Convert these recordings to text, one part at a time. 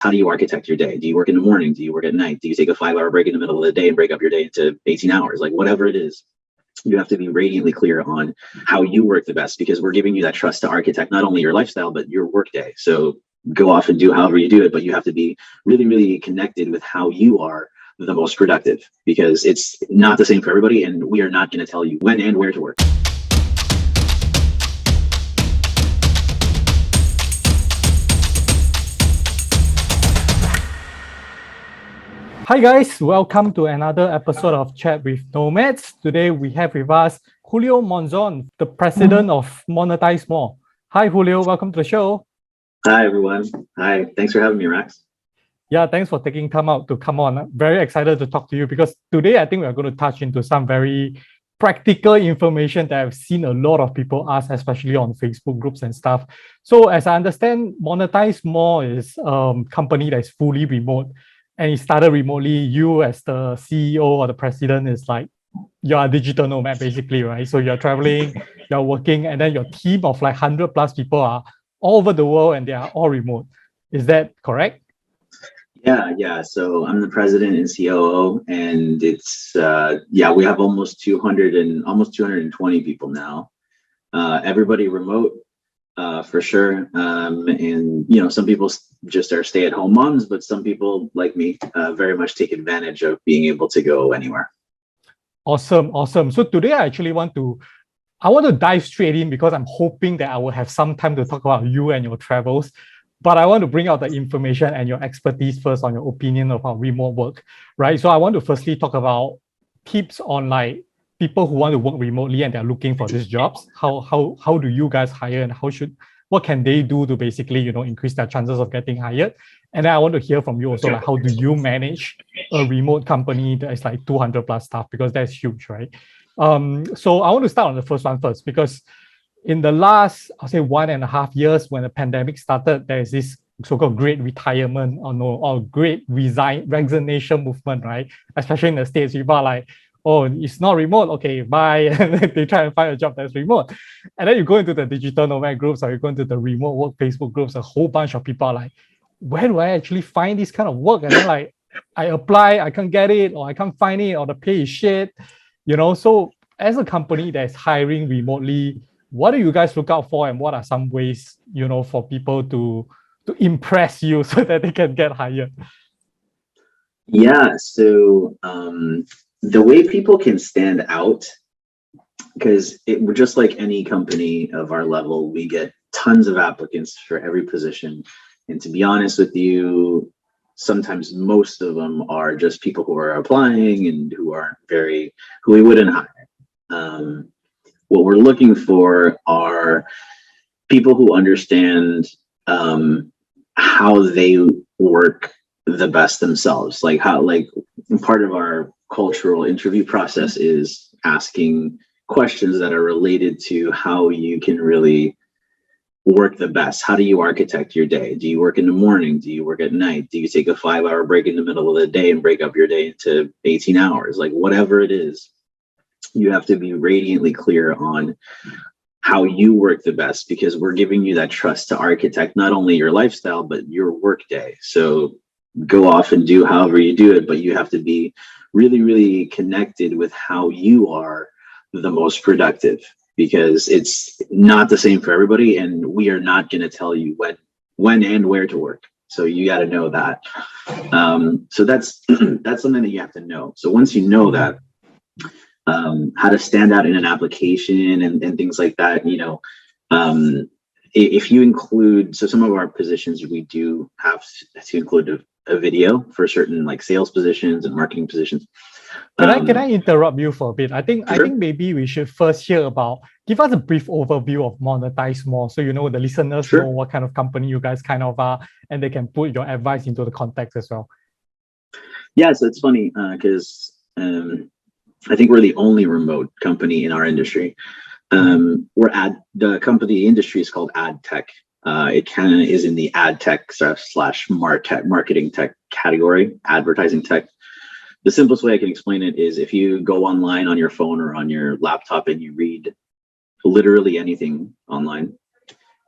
how do you architect your day? Do you work in the morning? Do you work at night? Do you take a 5-hour break in the middle of the day and break up your day into 18 hours? Like whatever it is, you have to be radiantly clear on how you work the best, because we're giving you that trust to architect not only your lifestyle, but your work day. So go off and do however you do it, but you have to be really, really connected with how you are the most productive, because it's not the same for everybody. And we are not going to tell you when and where to work. Hi guys, welcome to another episode of Chat with Nomads. Today we have with us Julio Monzon, the president of Monetizemore. Hi Julio, welcome to the show. Hi everyone. Hi, thanks for having me, Rax. Yeah, thanks for taking time out to come on. I'm very excited to talk to you because today I think we're going to touch into some very practical information that I've seen a lot of people ask, especially on Facebook groups and stuff. So as I understand, Monetizemore is a company that's fully remote. And it started remotely. You as the CEO or the president is like, you're a digital nomad basically, right? So you're traveling, you're working, and then your team of like 100 plus people are all over the world and they are all remote. Is that correct? Yeah. So I'm the president and COO, and it's we have almost 220 people now. Everybody remote. For sure. And, some people just are stay-at-home moms, but some people like me very much take advantage of being able to go anywhere. Awesome. So today I actually want to dive straight in because I'm hoping that I will have some time to talk about you and your travels. But I want to bring out the information and your expertise first on your opinion about remote work, right? So I want to firstly talk about tips on like people who want to work remotely and they're looking for these jobs. How do you guys hire, and what can they do to basically increase their chances of getting hired? And then I want to hear from you also, like how do you manage a remote company that is like 200 plus staff, because that's huge, right? So I want to start on the first one first, because in the last, I'll say 1.5 years, when the pandemic started, there is this so-called great retirement or great resignation movement, right? Especially in the States, people are like, oh, it's not remote, okay, bye. And they try and find a job that's remote. And then you go into the digital nomad groups or you go into the remote work Facebook groups, a whole bunch of people are like, where do I actually find this kind of work? And then like, I apply, I can't get it, or I can't find it, or the pay is shit. So as a company that's hiring remotely, what do you guys look out for, and what are some ways, for people to impress you so that they can get hired? Yeah, so the way people can stand out, because we're just like any company of our level, we get tons of applicants for every position. And to be honest with you, sometimes most of them are just people who are applying and who we wouldn't hire. What we're looking for are people who understand how they work the best themselves. Like part of our cultural interview process is asking questions that are related to how you can really work the best. How do you architect your day? Do you work in the morning? Do you work at night? Do you take a 5-hour break in the middle of the day and break up your day into 18 hours? Like whatever it is, you have to be radiantly clear on how you work the best, because we're giving you that trust to architect not only your lifestyle, but your work day. So go off and do however you do it, but you have to be really, really connected with how you are the most productive, because it's not the same for everybody. And we are not going to tell you when and where to work. So you got to know that. So that's something that you have to know. So once you know that, how to stand out in an application and things like that, if you include, so some of our positions, we do have to include a video for certain like sales positions and marketing positions. Can I interrupt you for a bit? I think maybe we should first give us a brief overview of Monetizemore, so the listeners know what kind of company you guys kind of are, and they can put your advice into the context as well. Yeah, so it's funny because I think we're the only remote company in our industry. The company industry is called ad tech. It kind of is in the ad tech / marketing tech category, advertising tech. The simplest way I can explain it is if you go online on your phone or on your laptop and you read literally anything online,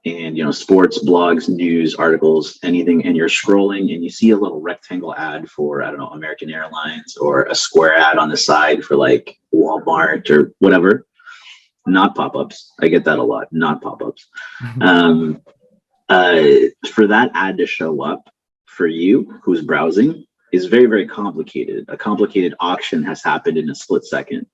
and sports, blogs, news, articles, anything, and you're scrolling and you see a little rectangle ad for, I don't know, American Airlines, or a square ad on the side for like Walmart or whatever. Not pop-ups. I get that a lot. Not pop-ups. Um, for that ad to show up for you who's browsing is very, very complicated. A complicated auction has happened in a split second.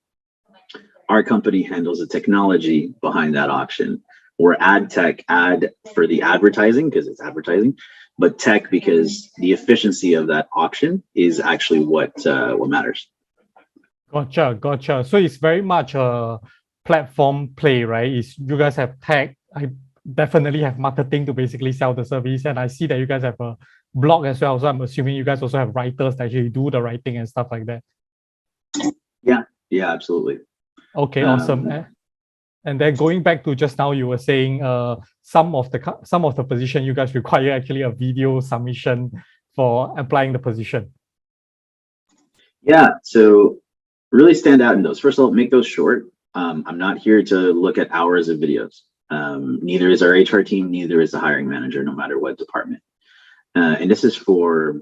Our company handles the technology behind that auction. We're ad tech, ad for the advertising because it's advertising, but tech because the efficiency of that auction is actually what matters. Gotcha. So it's very much a platform play, right? You guys have tech. I definitely have marketing to basically sell the service, and I see that you guys have a blog as well. So I'm assuming you guys also have writers that actually do the writing and stuff like that. Yeah, absolutely. Okay, awesome. And then going back to just now, you were saying some of the position you guys require actually a video submission for applying the position. Yeah, so really stand out in those. First of all, make those short. I'm not here to look at hours of videos. Neither is our HR team, neither is the hiring manager, no matter what department. And this is for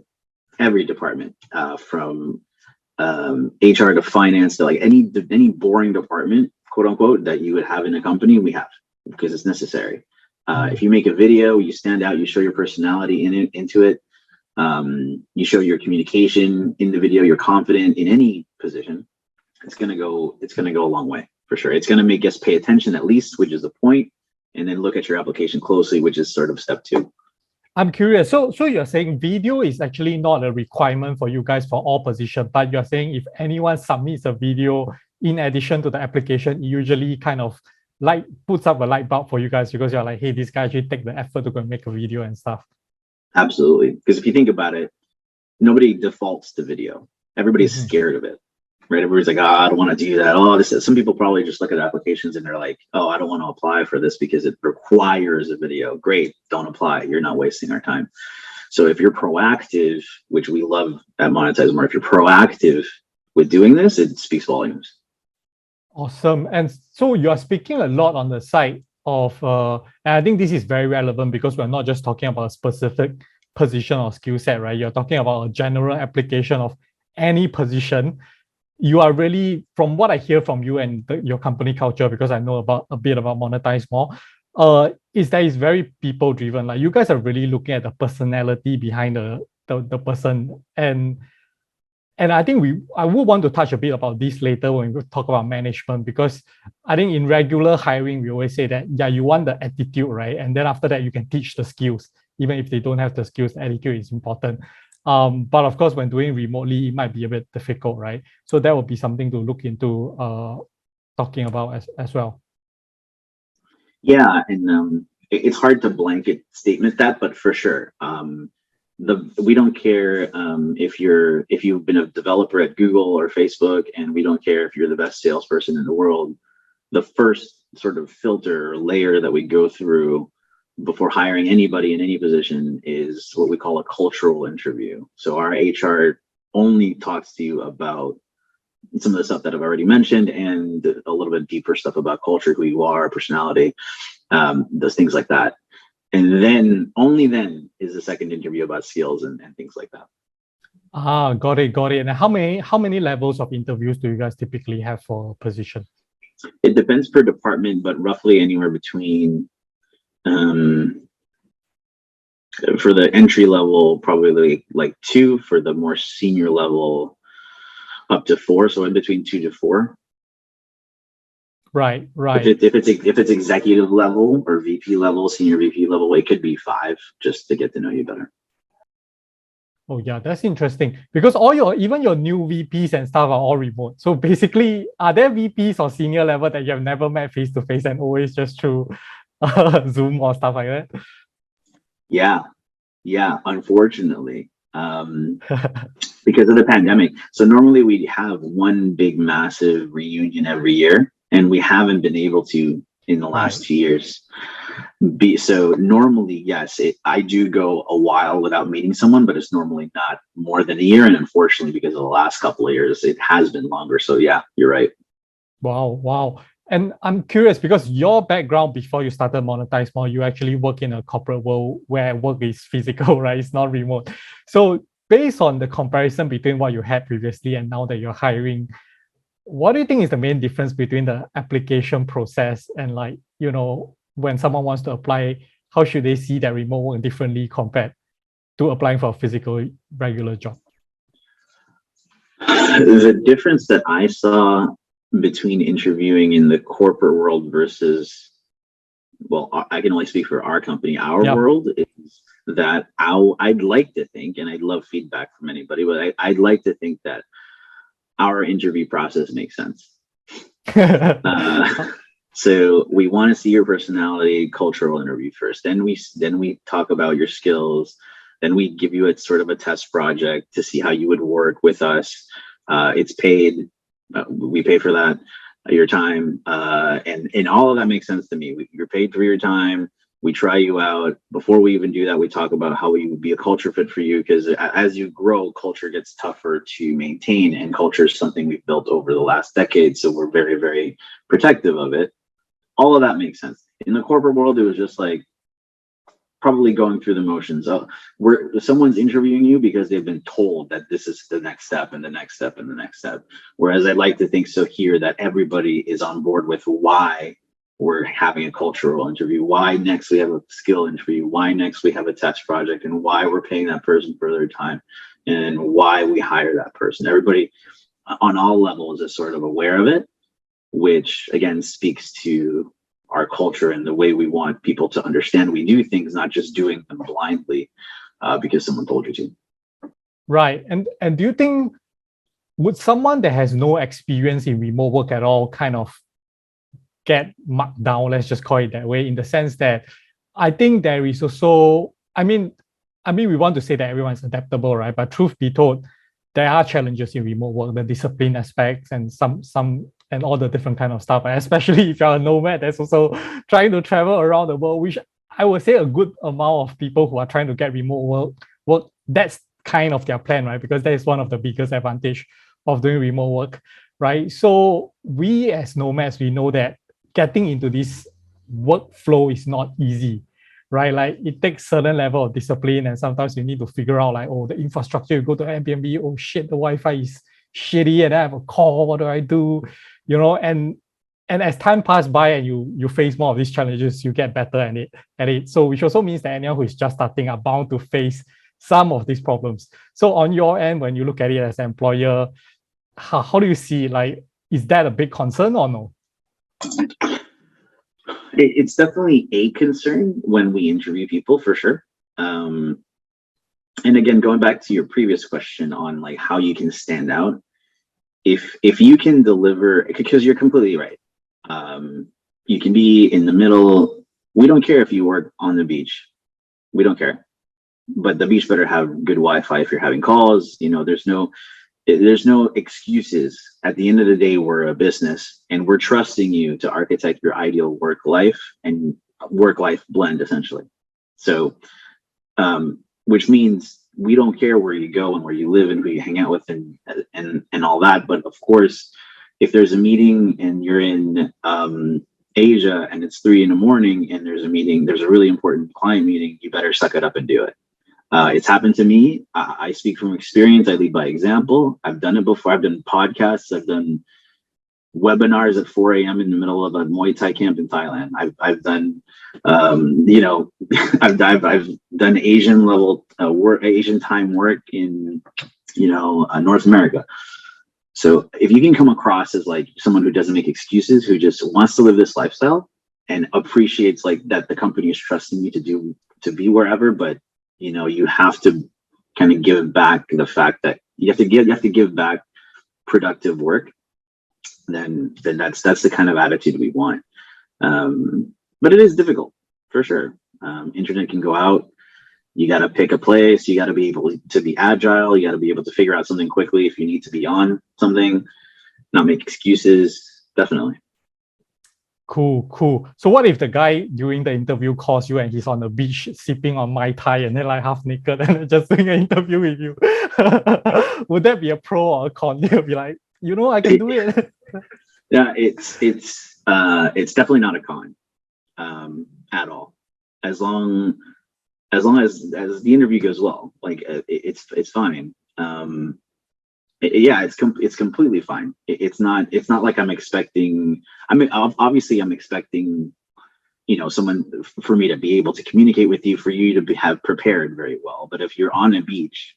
every department, from HR to finance to like any boring department, quote unquote, that you would have in a company, we have, because it's necessary. If you make a video, you stand out, you show your personality into it. You show your communication in the video, you're confident in any position, it's gonna go a long way for sure. It's gonna make us pay attention at least, which is the point, and then look at your application closely, which is sort of step 2. I'm curious. So you're saying video is actually not a requirement for you guys for all positions, but you're saying if anyone submits a video in addition to the application, it usually kind of like puts up a light bulb for you guys because you're like, hey, this guy actually take the effort to go and make a video and stuff. Absolutely, because if you think about it, nobody defaults to video. Everybody's scared of it, right? Everybody's like, I don't want to do that. Oh, this is, some people probably just look at applications and they're like, oh, I don't want to apply for this because it requires a video. Great, don't apply. You're not wasting our time. So if you're proactive, which we love at Monetizemore, if you're proactive with doing this, it speaks volumes. Awesome. And so you are speaking a lot on the side of, and I think this is very relevant because we're not just talking about a specific position or skill set, right? You're talking about a general application of any position. You are really, from what I hear from you and your company culture, because I know a bit about Monetizemore, is that it's very people driven. Like you guys are really looking at the personality behind the person. And I think I would want to touch a bit about this later when we talk about management, because I think in regular hiring, we always say that, yeah, you want the attitude, right? And then after that, you can teach the skills. Even if they don't have the skills, attitude is important. But of course, when doing remotely, it might be a bit difficult, right? So that would be something to look into talking about as well. Yeah, and it's hard to blanket statement that, but for sure. We don't care if you've been a developer at Google or Facebook, and we don't care if you're the best salesperson in the world. The first sort of filter or layer that we go through before hiring anybody in any position is what we call a cultural interview. So our HR only talks to you about some of the stuff that I've already mentioned and a little bit deeper stuff about culture, who you are, personality, those things like that. And then only then is the second interview about skills and things like that. Got it. And how many levels of interviews do you guys typically have for a position? It depends per department, but roughly anywhere between for the entry level, probably like 2, for the more senior level, up to 4. So in between 2 to 4. Right. If it's executive level or VP level, senior VP level, it could be 5 just to get to know you better. Oh yeah, that's interesting because even your new VPs and stuff are all remote. So basically, are there VPs or senior level that you have never met face to face and always just through Zoom or stuff like that? Yeah, unfortunately, because of the pandemic. So normally we have one big massive reunion every year, and we haven't been able to in the last 2 years. So normally, yes, I do go a while without meeting someone, but it's normally not more than a year. And unfortunately, because of the last couple of years, it has been longer. So yeah, you're right. Wow. And I'm curious because your background before you started Monetizemore, you actually work in a corporate world where work is physical, right? It's not remote. So based on the comparison between what you had previously and now that you're hiring, what do you think is the main difference between the application process and like, when someone wants to apply, how should they see that remote work differently compared to applying for a physical regular job? The difference that I saw between interviewing in the corporate world versus, well, I can only speak for our company, our world, is that I'd like to think, and I'd love feedback from anybody, but I'd like to think that our interview process makes sense. So we want to see your personality, cultural interview first. Then we talk about your skills. Then we give you a sort of a test project to see how you would work with us. It's paid. We pay for that, your time. And all of that makes sense to me. You're paid for your time. We try you out. Before we even do that, we talk about how we would be a culture fit for you, because as you grow, culture gets tougher to maintain, and culture is something we've built over the last decade. So we're very, very protective of it. All of that makes sense. In the corporate world, it was just like probably going through the motions. Someone's interviewing you because they've been told that this is the next step and the next step and the next step. Whereas I'd like to think so here that everybody is on board with why we're having a cultural interview, why next we have a skill interview, why next we have a test project, and why we're paying that person for their time, and why we hire that person. Everybody on all levels is sort of aware of it, which again speaks to our culture and the way we want people to understand we do things, not just doing them blindly because someone told you to. Right. And do you think, would someone that has no experience in remote work at all kind of get marked down, let's just call it that way, in the sense that I think there is also, I mean, we want to say that everyone's adaptable, right? But truth be told, there are challenges in remote work, the discipline aspects and some and all the different kind of stuff. And especially if you're a nomad, that's also trying to travel around the world, which I would say a good amount of people who are trying to get remote work, that's kind of their plan, right? Because that is one of the biggest advantage of doing remote work, right? So we as nomads, we know that getting into this workflow is not easy, right? Like it takes certain level of discipline, and sometimes you need to figure out like, oh, the infrastructure, you go to Airbnb, oh shit, the Wi-Fi is shitty and I have a call, what do I do? And as time passes by and you face more of these challenges, you get better at it. So which also means that anyone who is just starting are bound to face some of these problems. So on your end, when you look at it as an employer, how do you see it? Like, is that a big concern or no? It's definitely a concern when we interview people, for sure. And again, going back to your previous question on like how you can stand out, if you can deliver, because you're completely right. You can be in the middle. We don't care if you work on the beach. We don't care. But the beach better have good Wi-Fi if you're having calls. There's no excuses. At the end of the day, we're a business and we're trusting you to architect your ideal work life and work life blend, essentially. So, which means we don't care where you go and where you live and who you hang out with and all that. But of course, if there's a meeting and you're in Asia and it's 3 a.m. and there's a meeting, there's a really important client meeting, you better suck it up and do it. It's happened to me. I speak from experience. I lead by example. I've done it before. I've done podcasts. I've done webinars at 4 a.m. in the middle of a Muay Thai camp in Thailand. I've done, I've done Asian level work, Asian time work in, North America. So if you can come across as like someone who doesn't make excuses, who just wants to live this lifestyle and appreciates like that the company is trusting you to be wherever, but you have to kind of give back the fact that you have to give back productive work, then that's the kind of attitude we want. But it is difficult for sure. Internet can go out. You got to pick a place. You got to be able to be agile. You got to be able to figure out something quickly if you need to be on something, not make excuses. Definitely. Cool. So what if the guy during the interview calls you and he's on the beach sipping on Mai Tai and then like half naked and just doing an interview with you? Would that be a pro or a con? You'll be like, I can do it. Yeah, it's It's definitely not a con at all. As long as the interview goes well, like it's fine. Yeah, it's completely fine. It's not like I'm expecting. I mean, obviously, I'm expecting, someone for me to be able to communicate with you, for you to have prepared very well. But if you're on a beach,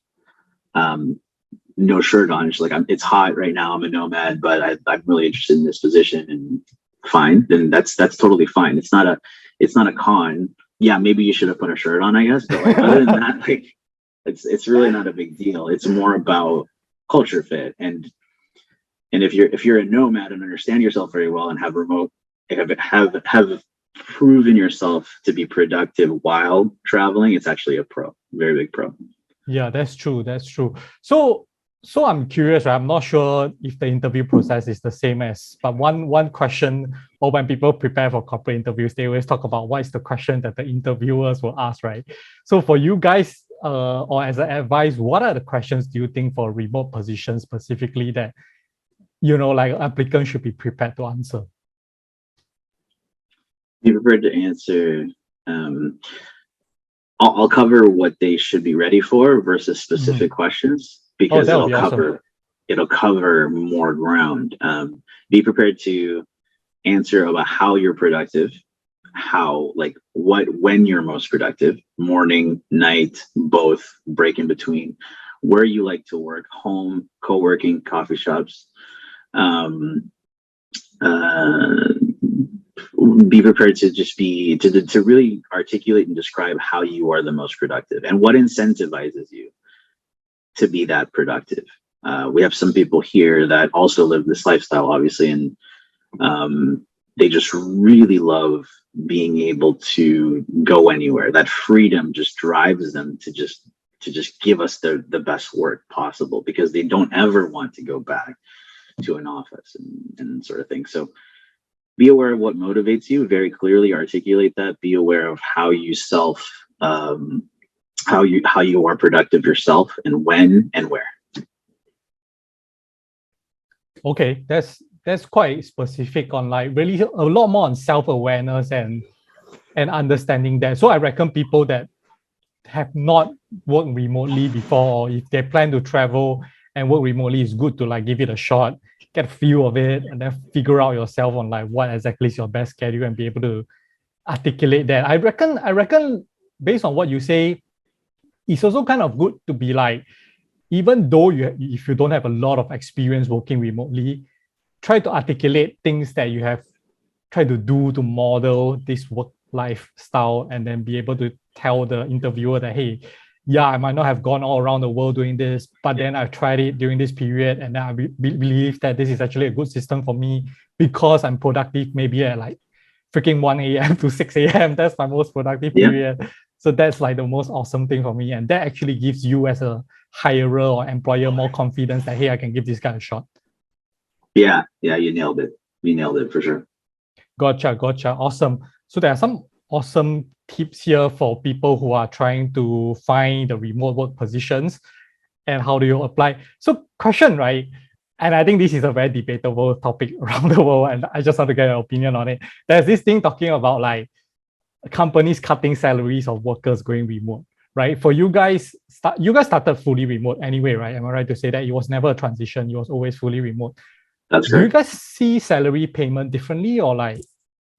no shirt on, it's like it's hot right now. I'm a nomad, but I'm really interested in this position, and fine. Then that's totally fine. It's not a con. Yeah, maybe you should have put a shirt on, I guess. But like other than that, like it's really not a big deal. It's more about culture fit, and if you're a nomad and understand yourself very well and have proven yourself to be productive while traveling, it's actually a pro, very big pro. Yeah, that's true. That's true. So I'm curious, right? I'm not sure if the interview process is the same but one question, or when people prepare for corporate interviews, they always talk about what is the question that the interviewers will ask, right? So for you guys, or as an advice, what are the questions do you think for remote positions specifically that, like applicants should be prepared to answer? Be prepared to answer. I'll cover what they should be ready for versus specific questions, because it'll cover more ground. Be prepared to answer about how you're productive, when you're most productive, morning, night, both, break in between, where you like to work, home, co-working, coffee shops. Be prepared to just to really articulate and describe how you are the most productive and what incentivizes you to be that productive. We have some people here that also live this lifestyle, obviously, and they just really love being able to go anywhere. That freedom just drives them to just give us the best work possible, because they don't ever want to go back to an office and sort of thing. So be aware of what motivates you, very clearly articulate that. Be aware of how you how you are productive yourself, and when and where. Okay, that's quite specific on, like, really a lot more on self-awareness and understanding that. So I reckon people that have not worked remotely before, or if they plan to travel and work remotely, it's good to like give it a shot, get a feel of it, and then figure out yourself on like what exactly is your best schedule and be able to articulate that. I reckon based on what you say, it's also kind of good to be like, even though if you don't have a lot of experience working remotely, try to articulate things that you have tried to do to model this work lifestyle, and then be able to tell the interviewer that, hey, yeah, I might not have gone all around the world doing this, but then I've tried it during this period, and then I believe that this is actually a good system for me because I'm productive maybe at like freaking 1 a.m. to 6 a.m. That's my most productive period. So that's like the most awesome thing for me. And that actually gives you as a hirer or employer more confidence that, hey, I can give this guy a shot. Yeah, you nailed it. You nailed it for sure. Gotcha. Awesome. So there are some awesome tips here for people who are trying to find the remote work positions, and how do you apply? So question, right? And I think this is a very debatable topic around the world, and I just want to get your opinion on it. There's this thing talking about like companies cutting salaries of workers going remote, right? For you guys, you guys started fully remote anyway, right? Am I right to say that it was never a transition? It was always fully remote. That's correct. Do you guys see salary payment differently, or like,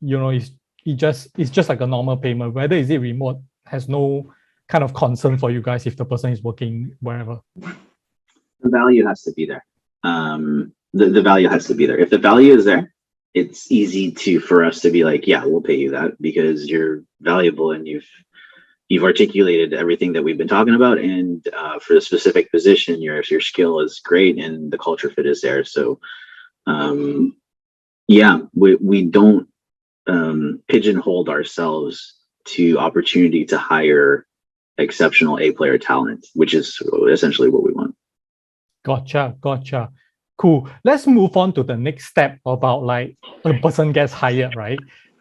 it's just like a normal payment? Whether is it remote has no kind of concern for you guys if the person is working wherever? The value has to be there. The value has to be there. If the value is there, it's easy for us to be like, yeah, we'll pay you that because you're valuable and you've articulated everything that we've been talking about. And for the specific position, your skill is great and the culture fit is there. So we don't pigeonhole ourselves to opportunity to hire exceptional A-player talent, which is essentially what we want. Gotcha. Cool. Let's move on to the next step about like a person gets hired, right?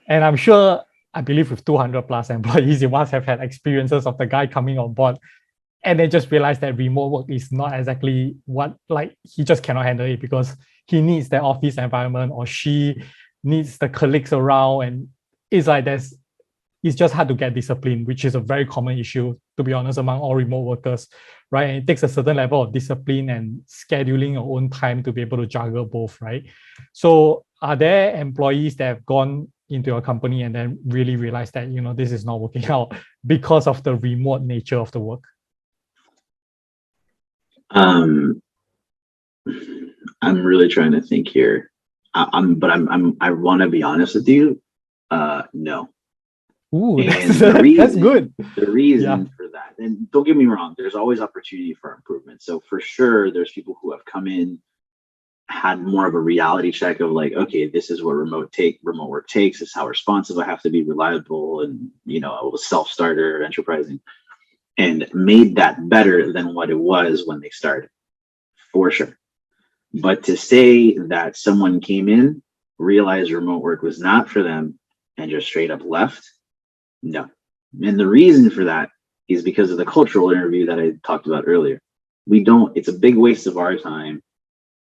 And I believe with 200 plus employees, you must have had experiences of the guy coming on board and they just realized that remote work is not exactly what, like, he just cannot handle it because he needs the office environment, or she needs the colleagues around, and it's like it's just hard to get discipline, which is a very common issue, to be honest, among all remote workers, right? And it takes a certain level of discipline and scheduling your own time to be able to juggle both, right? So are there employees that have gone into your company and then really realized that, this is not working out because of the remote nature of the work? I'm really trying to think here. I want to be honest with you. No. Ooh, And that's good. The reason for that, and don't get me wrong, there's always opportunity for improvement. So for sure, there's people who have come in, had more of a reality check of like, okay, this is what remote work takes. This is how responsive I have to be, reliable, and I was self-starter, enterprising, and made that better than what it was when they started, for sure. But to say that someone came in, realized remote work was not for them, and just straight up left, no. And the reason for that is because of the cultural interview that I talked about earlier. It's a big waste of our time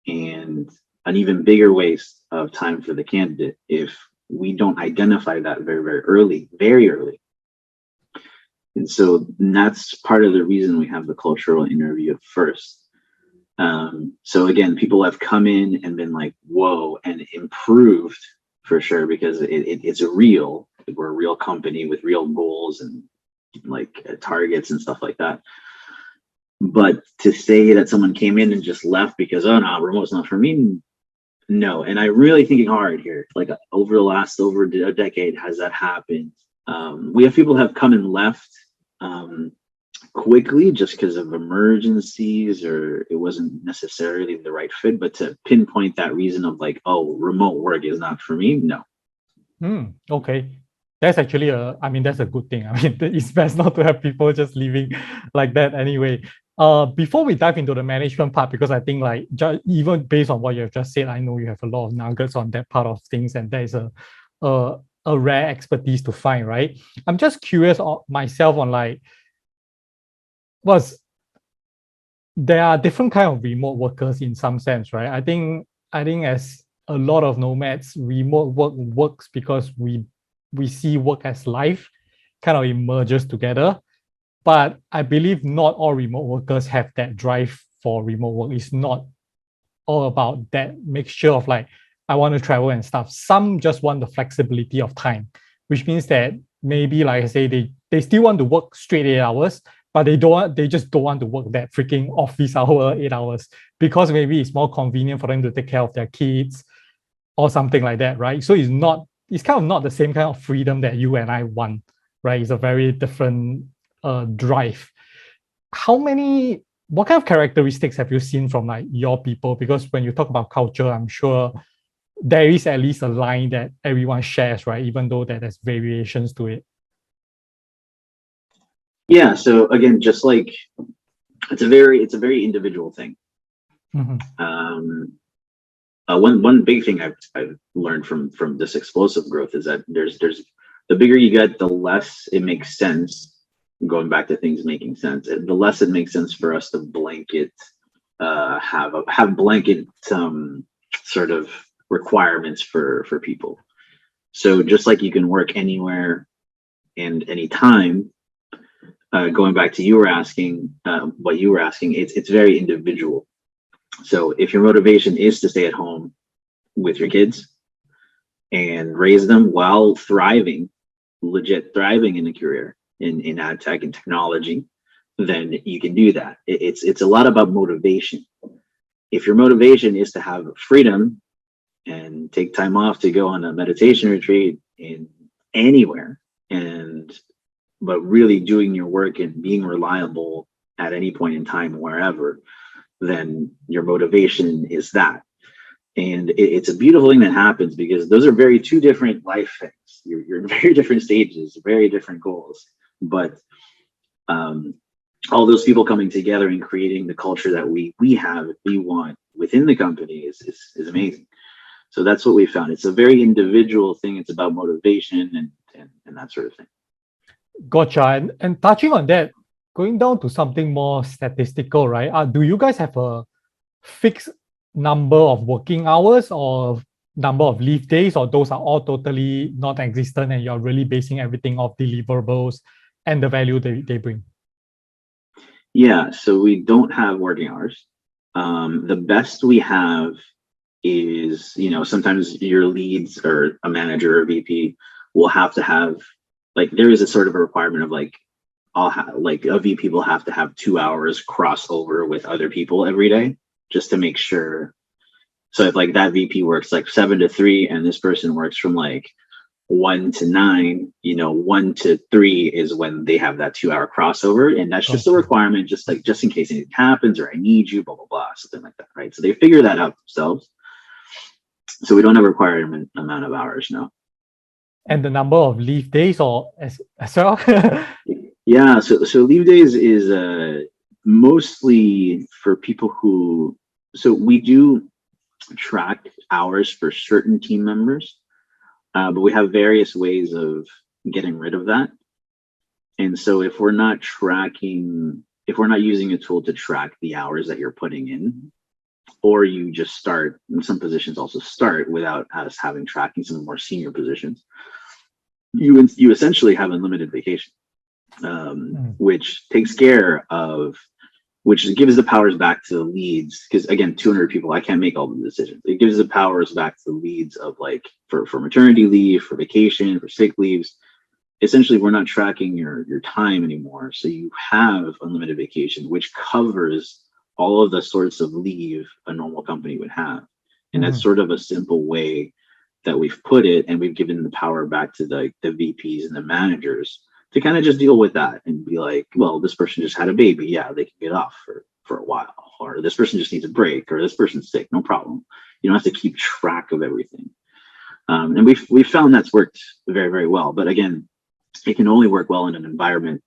and an even bigger waste of time for the candidate if we don't identify that very, very early. And so that's part of the reason we have the cultural interview first. So again, people have come in and been like, whoa, and improved for sure, because we're a real company with real goals and like targets and stuff like that. But to say that someone came in and just left because, oh no, remote's not for me, no. And I'm really thinking hard here. Like over a decade has that happened. We have people have come and left quickly just because of emergencies, or it wasn't necessarily the right fit. But to pinpoint that reason of like, oh, remote work is not for me, no. Okay. That's actually that's a good thing. I mean, it's best not to have people just leaving like that anyway. Before we dive into the management part, because I think like even based on what you have just said, I know you have a lot of nuggets on that part of things, and that is a rare expertise to find, right? I'm just curious myself on like, there are different kind of remote workers in some sense, right? I think as a lot of nomads, remote work works because we see work as life kind of emerges together. But I believe not all remote workers have that drive for remote work. It's not all about that mixture of like, I want to travel and stuff. Some just want the flexibility of time, which means that maybe, like I say, they still want to work straight 8 hours, but they just don't want to work that freaking office hour 8 hours, because maybe it's more convenient for them to take care of their kids or something like that, right? So it's kind of not the same kind of freedom that you and I want, right? It's a very different drive. What kind of characteristics have you seen from like your people? Because when you talk about culture, I'm sure there is at least a line that everyone shares, right? Even though that there's variations to it. Yeah. So again, just like it's a very individual thing. Mm-hmm. One big thing I've learned from this explosive growth is that there's the bigger you get, the less it makes sense. Going back to things making sense, the less it makes sense for us to blanket have blanket sort of requirements for people. So just like you can work anywhere and anytime, going back to what you were asking, it's very individual. So if your motivation is to stay at home with your kids and raise them while legit thriving in a career in ad tech and technology, then you can do that. It's a lot about motivation. If your motivation is to have freedom and take time off to go on a meditation retreat in anywhere, but really doing your work and being reliable at any point in time, wherever, then your motivation is that. And it's a beautiful thing that happens because those are two different life things. You're in very different stages, very different goals. But all those people coming together and creating the culture that we want within the company is amazing. So that's what we found. It's a very individual thing. It's about motivation and that sort of thing. Gotcha. And touching on that, going down to something more statistical, right? Do you guys have a fixed number of working hours, or number of leave days, or those are all totally not existent and you're really basing everything off deliverables and the value they bring? Yeah, so we don't have working hours. The best we have is, sometimes your leads or a manager or VP will have to have, like, there is a sort of a requirement of like, like a VP will have to have 2 hours crossover with other people every day just to make sure. So if like that VP works like 7 to 3 and this person works from like 1 to 9, 1 to 3 is when they have that 2 hour crossover. And that's just a requirement, just in case anything happens or I need you, blah, blah, blah, something like that. Right. So they figure that out themselves. So we don't have a requirement amount of hours, no. And the number of leave days or as well? Yeah. So leave days is mostly for people who, so we do track hours for certain team members. But we have various ways of getting rid of that. And so if we're not using a tool to track the hours that you're putting in, or you just start, and some positions also start without us having tracking, some more senior positions, you essentially have unlimited vacation, which takes care of, which gives the powers back to the leads. Because again, 200 people, I can't make all the decisions. It gives the powers back to the leads of like for maternity leave, for vacation, for sick leaves. Essentially, we're not tracking your time anymore. So you have unlimited vacation, which covers all of the sorts of leave a normal company would have. And that's sort of a simple way that we've put it. And we've given the power back to the VPs and the managers to kind of just deal with that and be like, well, this person just had a baby. Yeah, they can get off for a while. Or this person just needs a break, or this person's sick. No problem. You don't have to keep track of everything. And we've found that's worked very, very well. But again, it can only work well in an environment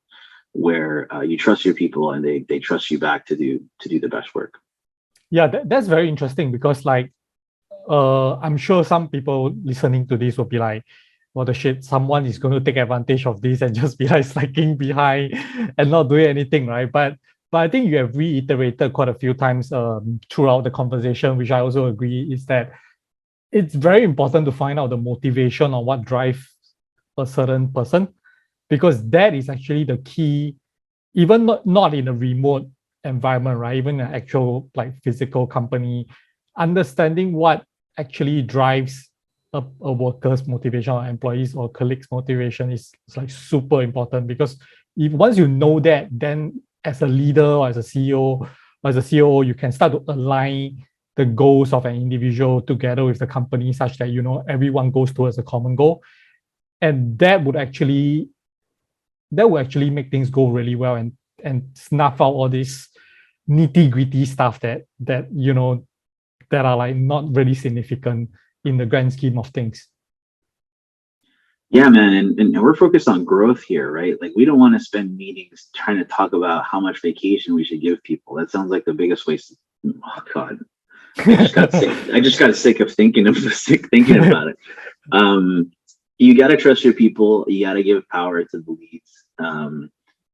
where you trust your people and they trust you back to do the best work. Yeah, that's very interesting because like, I'm sure some people listening to this will be like, what the shit, someone is going to take advantage of this and just be like slacking behind and not doing anything, right? But I think you have reiterated quite a few times throughout the conversation, which I also agree, is that it's very important to find out the motivation on what drives a certain person, because that is actually the key, even not in a remote environment, right? Even an actual like physical company, understanding what actually drives a worker's motivation or employees or colleagues' motivation is like super important, because if once you know that, then as a leader or as a CEO or as a COO, you can start to align the goals of an individual together with the company such that everyone goes towards a common goal. And that would actually make things go really well and snuff out all this nitty-gritty stuff that are like not really significant in the grand scheme of things. Yeah, man, and we're focused on growth here, right? Like we don't want to spend meetings trying to talk about how much vacation we should give people. That sounds like the biggest waste. Oh God, I just got sick of thinking about it. You got to trust your people. You got to give power to the leads.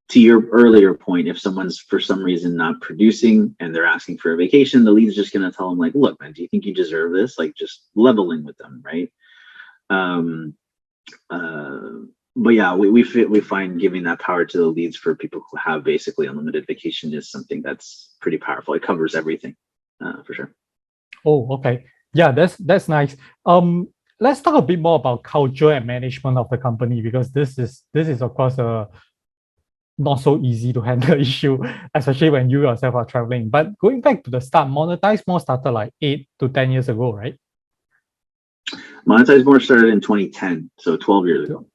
To your earlier point, if someone's for some reason not producing and they're asking for a vacation, the lead's just going to tell them like, look, man, do you think you deserve this? Like just leveling with them, right? But yeah, we find giving that power to the leads for people who have basically unlimited vacation is something that's pretty powerful. It covers everything, for sure. Oh, okay. Yeah, that's nice. Let's talk a bit more about culture and management of the company, because this is of course a not so easy to handle issue, especially when you yourself are traveling. But going back to the start, Monetizemore started like 8 to 10 years ago, right? Monetizemore started in 2010, so 12 years ago.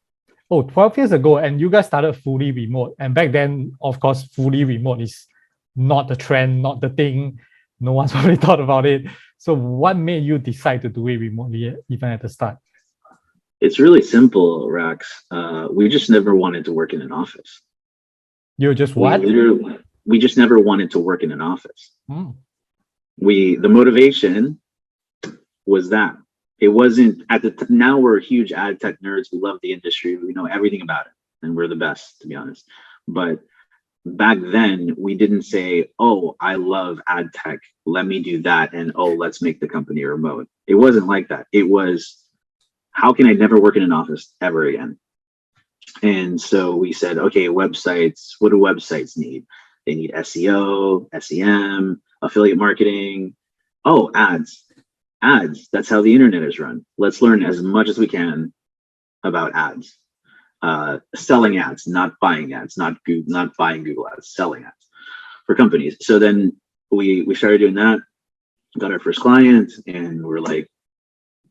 Oh, 12 years ago, and you guys started fully remote. And back then, of course, fully remote is not the trend, not the thing. No one's really thought about it. So what made you decide to do it remotely, even at the start? It's really simple, Rax. We just never wanted to work in an office. You just what? We just never wanted to work in an office. The motivation was that. It wasn't now we're huge ad tech nerds. We love the industry. We know everything about it and we're the best, to be honest. But back then we didn't say, oh, I love ad tech, let me do that, and oh, let's make the company remote. It wasn't like that. It was, how can I never work in an office ever again? And so we said, okay, websites, what do websites need? They need SEO, SEM, affiliate marketing. Oh, ads. That's how the internet is run. Let's learn as much as we can about ads. Selling ads, not buying ads, not buying Google ads, selling ads for companies. So then we started doing that, got our first client, and we're like,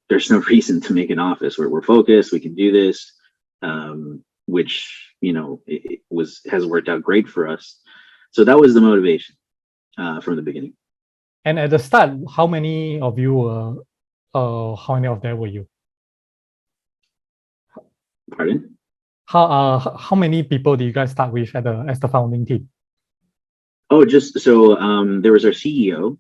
there's no reason to make an office. We're focused, we can do this, which, you know, it has worked out great for us. So that was the motivation from the beginning. And at the start, how many of you were, how many of them were you? Pardon? How many people did you guys start with as the founding team? Oh, just so there was our CEO.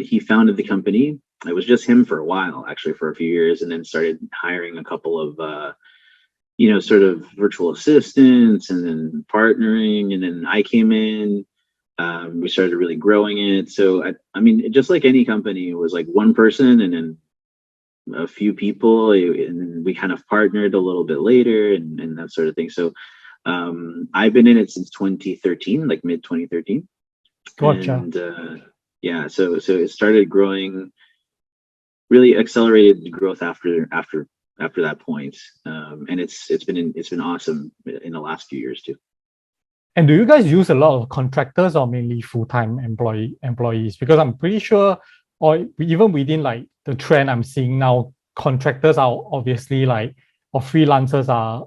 He founded the company. It was just him for a while, actually, for a few years, and then started hiring a couple of sort of virtual assistants, and then partnering, and then I came in. We started really growing it. So I mean, just like any company, it was like one person and then a few people, and then we kind of partnered a little bit later, and that sort of thing. So I've been in it since 2013, like mid 2013. Gotcha. And yeah, so it started growing, really accelerated the growth after that point. And it's been awesome in the last few years too. And do you guys use a lot of contractors or mainly full-time employees? Because I'm pretty sure, or even within like the trend I'm seeing now, contractors are obviously like, or freelancers are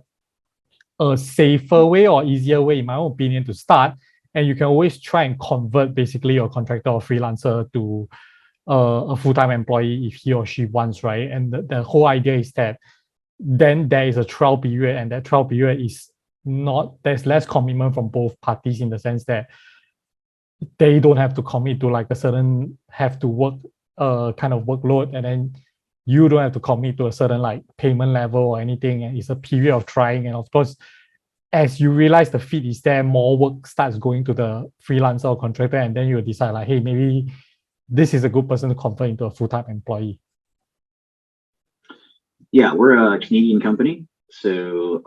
a safer way or easier way, in my own opinion, to start. And you can always try and convert basically your contractor or freelancer to a full-time employee if he or she wants, right? And the whole idea is that then there is a trial period, and that trial period is not, there's less commitment from both parties in the sense that they don't have to commit to like a certain have to work kind of workload, and then you don't have to commit to a certain like payment level or anything, and it's a period of trying. And of course, as you realize the fit is there, more work starts going to the freelancer or contractor, and then you decide like, hey, maybe this is a good person to convert into a full-time employee. Yeah, we're a Canadian company, so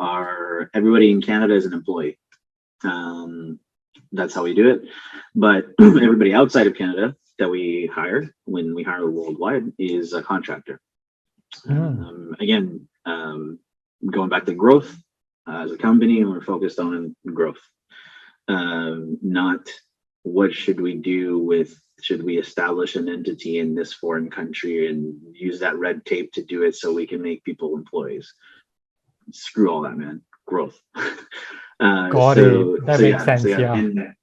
everybody in Canada is an employee. That's how we do it. But everybody outside of Canada that we hire, when we hire worldwide, is a contractor. Again, going back to growth, as a company, and we're focused on growth, not what should we do with, should we establish an entity in this foreign country and use that red tape to do it so we can make people employees. Screw all that, man. Growth. Got it. That makes sense. And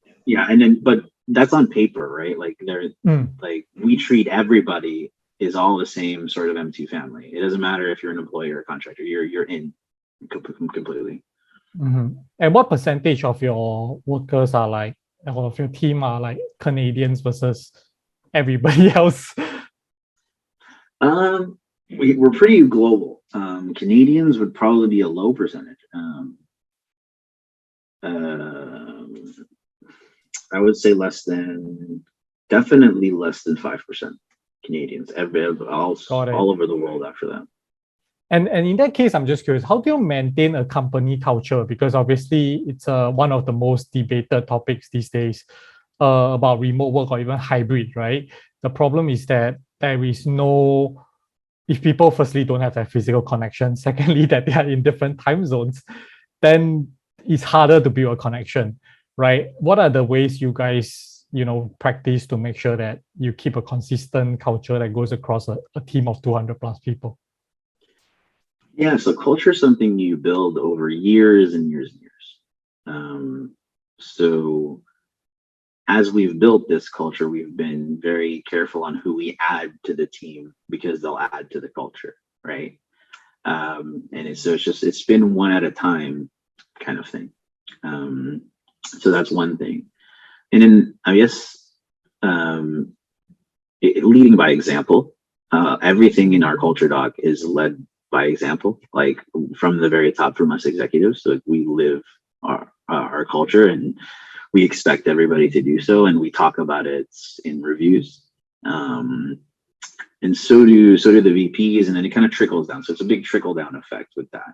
then, but that's on paper, right? Like like we treat everybody is all the same sort of M2 family. It doesn't matter if you're an employee or a contractor. You're in completely. And what percentage of your workers are like, or of your team are like Canadians versus everybody else? We're pretty global. Canadians would probably be a low percentage. I would say definitely less than 5% Canadians, all over the world after that. And in that case, I'm just curious, how do you maintain a company culture? Because obviously it's one of the most debated topics these days about remote work or even hybrid, right? The problem is that there is no, if people firstly don't have that physical connection, secondly, that they are in different time zones, then it's harder to build a connection, right? What are the ways you guys, practice to make sure that you keep a consistent culture that goes across a team of 200 plus people? Yeah, so culture is something you build over years and years and years. So as we've built this culture, we've been very careful on who we add to the team because they'll add to the culture, right? It's been one at a time kind of thing. So that's one thing. And then I guess leading by example. Everything in our culture doc is led by example, like from the very top from us executives. So we live our culture, and we expect everybody to do so, and we talk about it in reviews. And so do the VPs, and then it kind of trickles down. So it's a big trickle down effect with that.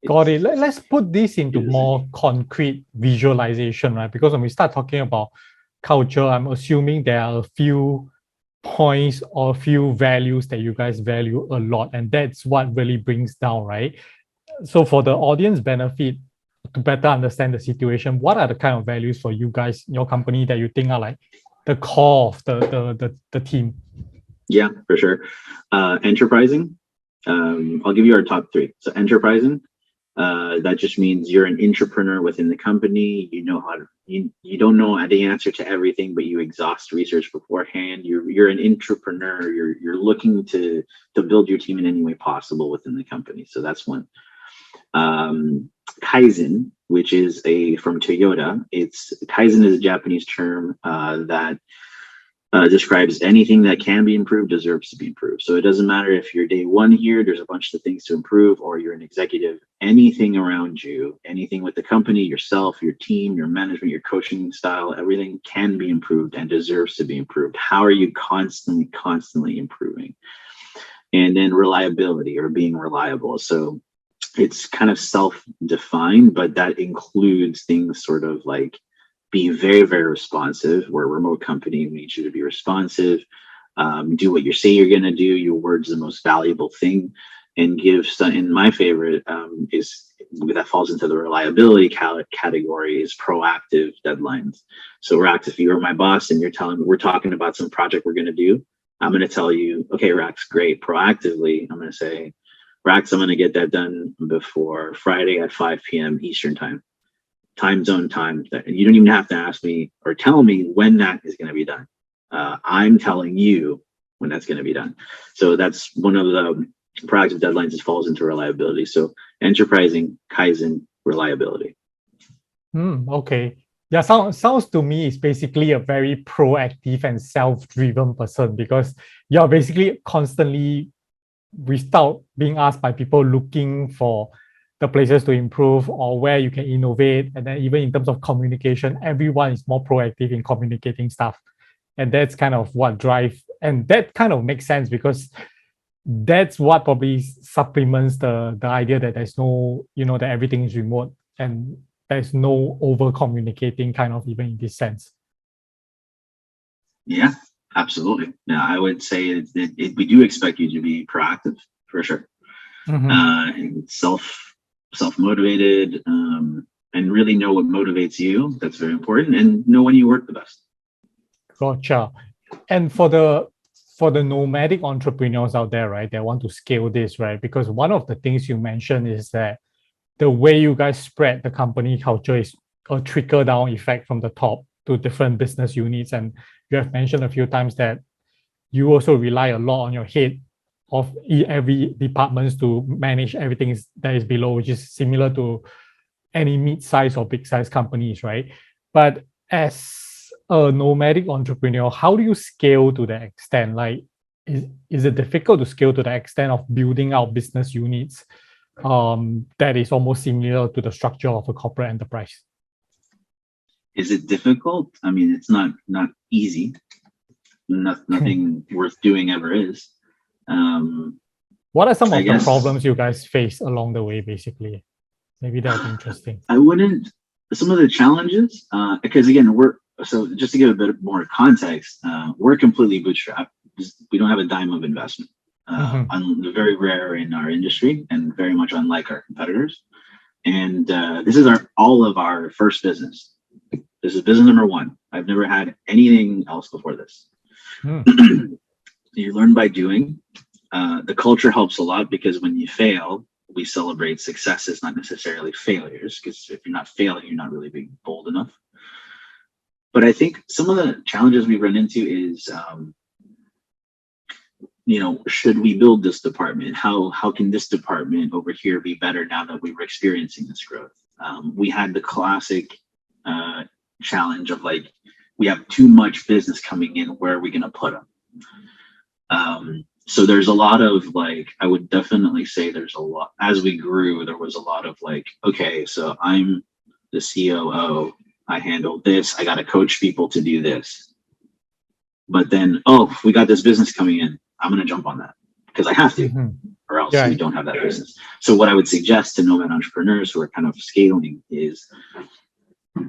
Got it. Let's put this into more concrete visualization, right? Because when we start talking about culture, I'm assuming there are a few points or a few values that you guys value a lot, and that's what really brings down, right? So for the audience benefit, to better understand the situation, what are the kind of values for you guys in your company that you think are like the core of the team? Yeah, for sure. Enterprising. I'll give you our top three. So enterprising. That just means you're an entrepreneur within the company. You know how to, you don't know the answer to everything, but you exhaust research beforehand. You're an entrepreneur. You're looking to build your team in any way possible within the company. So that's one. Kaizen, which is from Toyota. Kaizen is a Japanese term that describes anything that can be improved deserves to be improved. So it doesn't matter if you're day one here, there's a bunch of things to improve, or you're an executive, anything around you, anything with the company, yourself, your team, your management, your coaching style, everything can be improved and deserves to be improved. How are you constantly improving? And then reliability, or being reliable. So it's kind of self-defined, but that includes things sort of like be very, very responsive. We're a remote company. We need you to be responsive. Do what you say you're going to do. Your word's the most valuable thing. And and my favorite is that falls into the reliability category is proactive deadlines. So Rax, if you are my boss and you're telling me we're talking about some project we're going to do, I'm going to tell you, okay, Rax, great. Proactively, I'm going to say, Rax, I'm going to get that done before Friday at 5 p.m. Eastern time zone time. That you don't even have to ask me or tell me when that is going to be done. I'm telling you when that's going to be done. So that's one of the proactive deadlines that falls into reliability. So enterprising, Kaizen, reliability. Okay. Yeah, sounds to me is basically a very proactive and self-driven person, because you're basically constantly, without being asked by people, looking for the places to improve or where you can innovate. And then even in terms of communication, everyone is more proactive in communicating stuff. And that's kind of what drives, and that kind of makes sense, because that's what probably supplements the idea that there's no, that everything is remote and there's no over communicating kind of, even in this sense. Yeah, absolutely. Now, I would say we do expect you to be proactive for sure. And self-motivated, and really know what motivates you. That's very important, and know when you work the best. Gotcha. And for the nomadic entrepreneurs out there, right, they want to scale this, right? Because one of the things you mentioned is that the way you guys spread the company culture is a trickle down effect from the top to different business units. And you have mentioned a few times that you also rely a lot on your head of every departments to manage everything that is below, which is similar to any mid-size or big-size companies, right? But as a nomadic entrepreneur, how do you scale to that extent? Like, is it difficult to scale to the extent of building out business units that is almost similar to the structure of a corporate enterprise? Is it difficult? I mean, it's not easy. Nothing worth doing ever is. What are some of the problems you guys face along the way, basically? Maybe that would be interesting. Some of the challenges, because again, so just to give a bit more context, we're completely bootstrapped. We don't have a dime of investment. Very rare in our industry and very much unlike our competitors. And this is all of our first business. This is business number one. I've never had anything else before this. You learn by doing. The culture helps a lot, because when you fail, we celebrate successes, not necessarily failures, because if you're not failing, you're not really being bold enough. But I think some of the challenges we run into is, should we build this department? How can this department over here be better now that we were experiencing this growth? We had the classic challenge of like, we have too much business coming in. Where are we going to put them? So there's a lot of like, I would definitely say there's a lot, as we grew, there was a lot of like, okay, so I'm the COO, I handle this. I got to coach people to do this. But then, oh, we got this business coming in. I'm going to jump on that because I have to, or else we don't have that business. So what I would suggest to Nomad entrepreneurs who are kind of scaling is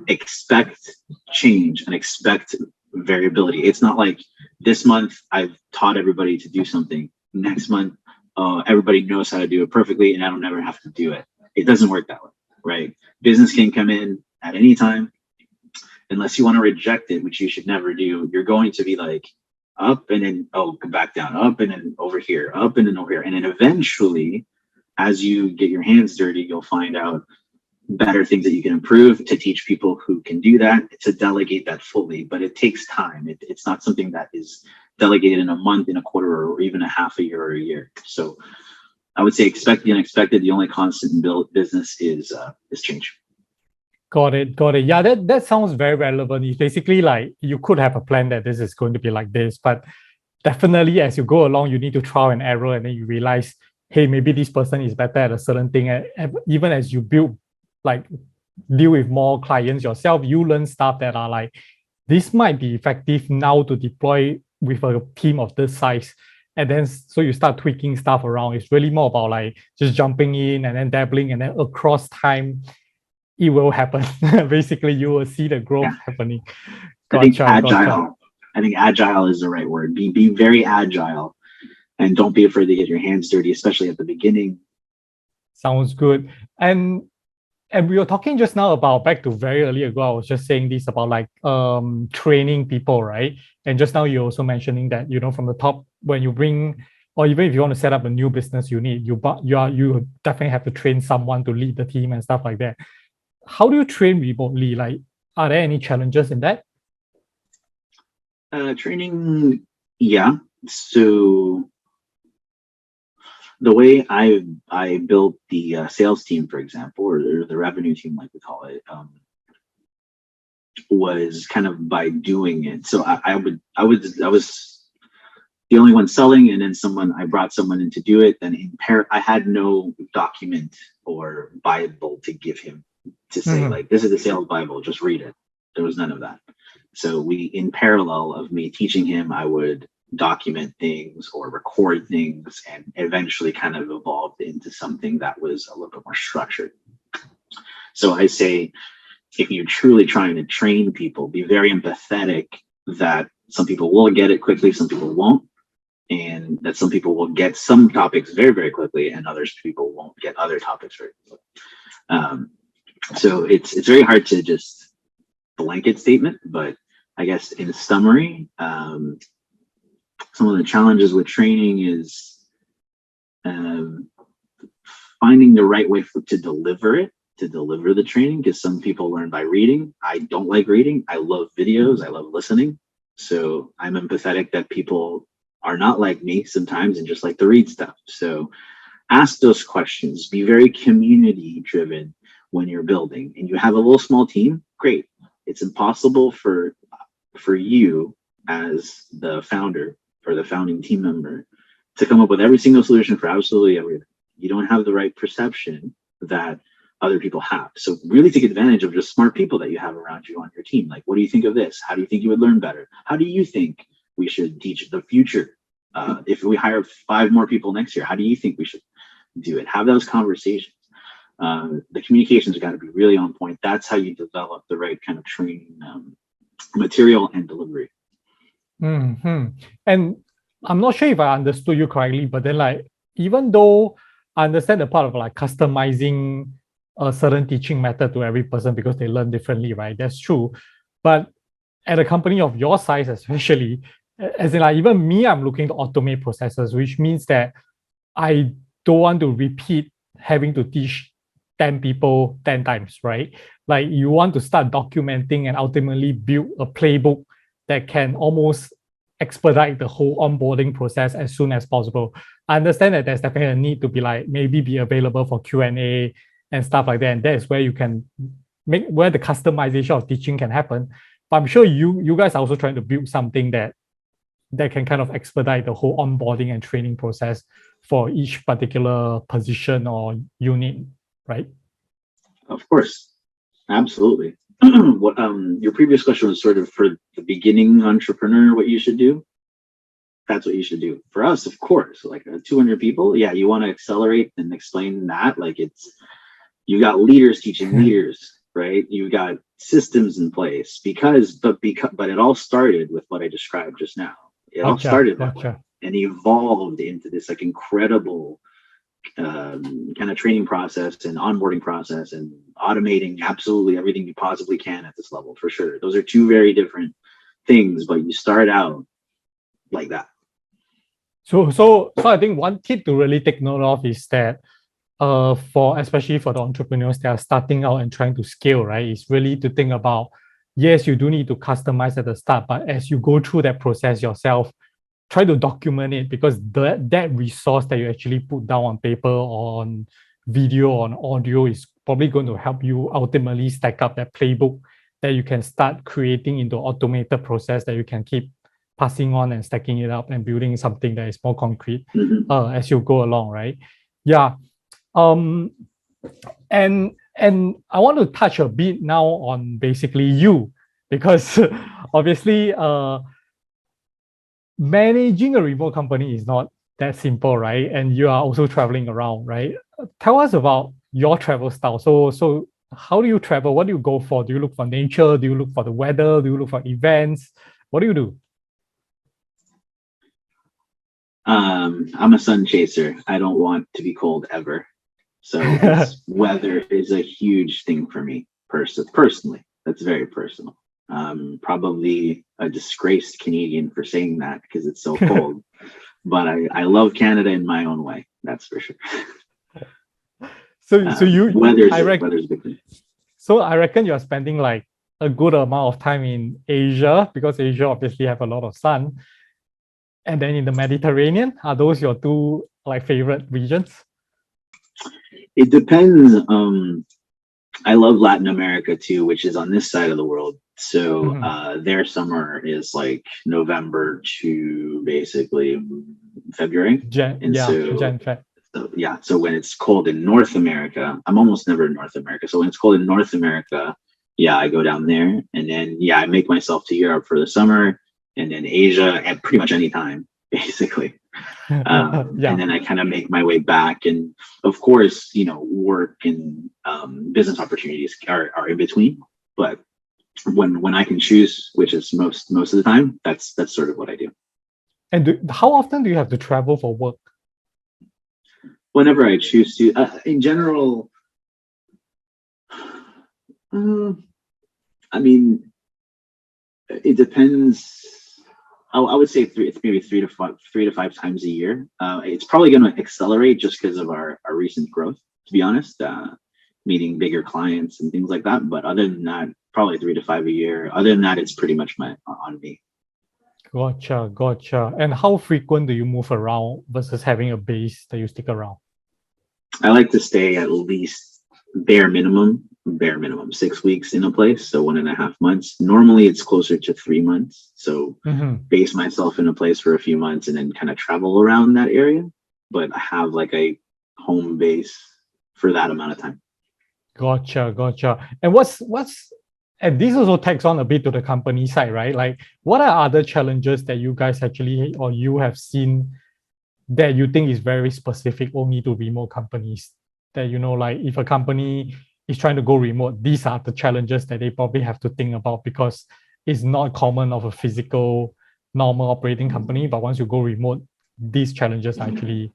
expect change and expect variability. It's not like this month I've taught everybody to do something. Next month, everybody knows how to do it perfectly and I don't ever have to do it. It doesn't work that way, right? Business can come in at any time. Unless you want to reject it, which you should never do, you're going to be like up and then, oh, come back down, up and then over here, up and then over here. And then eventually, as you get your hands dirty, you'll find out better things that you can improve, to teach people who can do that, to delegate that fully. But it takes time. It's not something that is delegated in a month, in a quarter, or even a half a year or a year. So I would say expect the unexpected. The only constant in business is change. Got it. Yeah, that sounds very relevant. It's basically like you could have a plan that this is going to be like this, but definitely as you go along, you need to trial and error, and then you realize, hey, maybe this person is better at a certain thing. And even as you build, like, deal with more clients yourself, you learn stuff that are like, this might be effective now to deploy with a team of this size. And then so you start tweaking stuff around. It's really more about like just jumping in and then dabbling, and then across time, it will happen. Basically, you will see the growth happening. I think agile. I think agile is the right word. Be very agile, and don't be afraid to get your hands dirty, especially at the beginning. Sounds good. And we were talking just now about, back to very early ago, I was just saying this about like training people, right? And just now you're also mentioning that, you know, from the top, when you bring, or even if you want to set up a new business unit, you definitely have to train someone to lead the team and stuff like that. How do you train remotely? Like, are there any challenges in that? Training, yeah. So the way I built the sales team, for example, or the revenue team, like we call it, was kind of by doing it. So I was the only one selling, and then I brought someone in to do it. Then I had no document or Bible to give him to say like, this is the sales Bible, just read it. There was none of that. So in parallel of me teaching him, I would document things or record things, and eventually kind of evolved into something that was a little bit more structured. So I say, if you're truly trying to train people, be very empathetic that some people will get it quickly, some people won't, and that some people will get some topics very, very quickly, and people won't get other topics very quickly. So it's very hard to just blanket statement, but I guess in summary, some of the challenges with training is finding the right way to deliver the training, because some people learn by reading. I don't like reading. I love videos. I love listening. So I'm empathetic that people are not like me sometimes and just like to read stuff. So ask those questions. Be very community driven when you're building, and you have a little small team. Great. It's impossible for you as the founder or the founding team member to come up with every single solution for absolutely everything. You don't have the right perception that other people have. So really take advantage of just smart people that you have around you on your team. Like, what do you think of this? How do you think you would learn better? How do you think we should teach the future? If we hire 5 more people next year, how do you think we should do it? Have those conversations. The communications got to be really on point. That's how you develop the right kind of training material and delivery. And I'm not sure if I understood you correctly, but then like, even though I understand the part of like customizing a certain teaching method to every person because they learn differently, right? That's true. But at a company of your size, especially, as in like even me, I'm looking to automate processes, which means that I don't want to repeat having to teach 10 people 10 times, right? Like, you want to start documenting and ultimately build a playbook that can almost expedite the whole onboarding process as soon as possible. I understand that there's definitely a need to be like, maybe be available for Q&A and stuff like that. And that is where you can where the customization of teaching can happen. But I'm sure you guys are also trying to build something that can kind of expedite the whole onboarding and training process for each particular position or unit, right? Of course. Absolutely. what your previous question was sort of for the beginning entrepreneur, what you should do. That's what you should do. For us, of course, like 200 people. Yeah, you want to accelerate and explain that. Like you got leaders teaching leaders, right? You got systems in place but it all started with what I described just now. It all started that way and evolved into this like incredible kind of training process and onboarding process and automating absolutely everything you possibly can at this level, for sure. Those are two very different things, but you start out like that. So I think one tip to really take note of is that especially for the entrepreneurs that are starting out and trying to scale, right, is really to think about, yes, you do need to customize at the start, but as you go through that process yourself, try to document it, because that resource that you actually put down on paper, on video, on audio is probably going to help you ultimately stack up that playbook that you can start creating into automated process that you can keep passing on and stacking it up and building something that is more concrete as you go along, right? Yeah. And I want to touch a bit now on basically you, because obviously managing a remote company is not that simple, right? And you are also traveling around, right? Tell us about your travel style. So how do you travel? What do you go for? Do you look for nature? Do you look for the weather? Do you look for events? What do you do? I'm a sun chaser. I don't want to be cold ever. So weather is a huge thing for me personally. That's very personal. Probably a disgraced Canadian for saying that because it's so cold. But I love Canada in my own way. That's for sure. Weather's a big thing. So I reckon you're spending like a good amount of time in Asia, because Asia obviously have a lot of sun. And then in the Mediterranean, are those your two like favorite regions? It depends. I love Latin America too, which is on this side of the world. So their summer is like November to basically February. So when it's cold in North America, I'm almost never in North America. So when it's cold in North America, yeah, I go down there, and then I make myself to Europe for the summer, and then Asia at pretty much any time, basically. And then I kind of make my way back, and of course, work and business opportunities are in between. But when I can choose, which is most of the time, that's sort of what I do. And how often do you have to travel for work? Whenever I choose to. In general, I mean, it depends. I would say it's maybe 3 to 5 times a year. It's probably going to accelerate just because of our recent growth, to be honest, meeting bigger clients and things like that. But other than that, probably 3 to 5 a year. Other than that, it's pretty much on me. Gotcha. And how frequent do you move around versus having a base that you stick around? I like to stay at least bare minimum 6 weeks in a place, so 1.5 months. Normally it's closer to 3 months, so base myself in a place for a few months and then kind of travel around that area, but I have like a home base for that amount of time. Gotcha. And this also tags on a bit to the company side, right? Like, what are other challenges that you guys actually, or you have seen that you think is very specific only to remote companies? That, like if a company is trying to go remote, these are the challenges that they probably have to think about, because it's not common of a physical, normal operating company. But once you go remote, these challenges are actually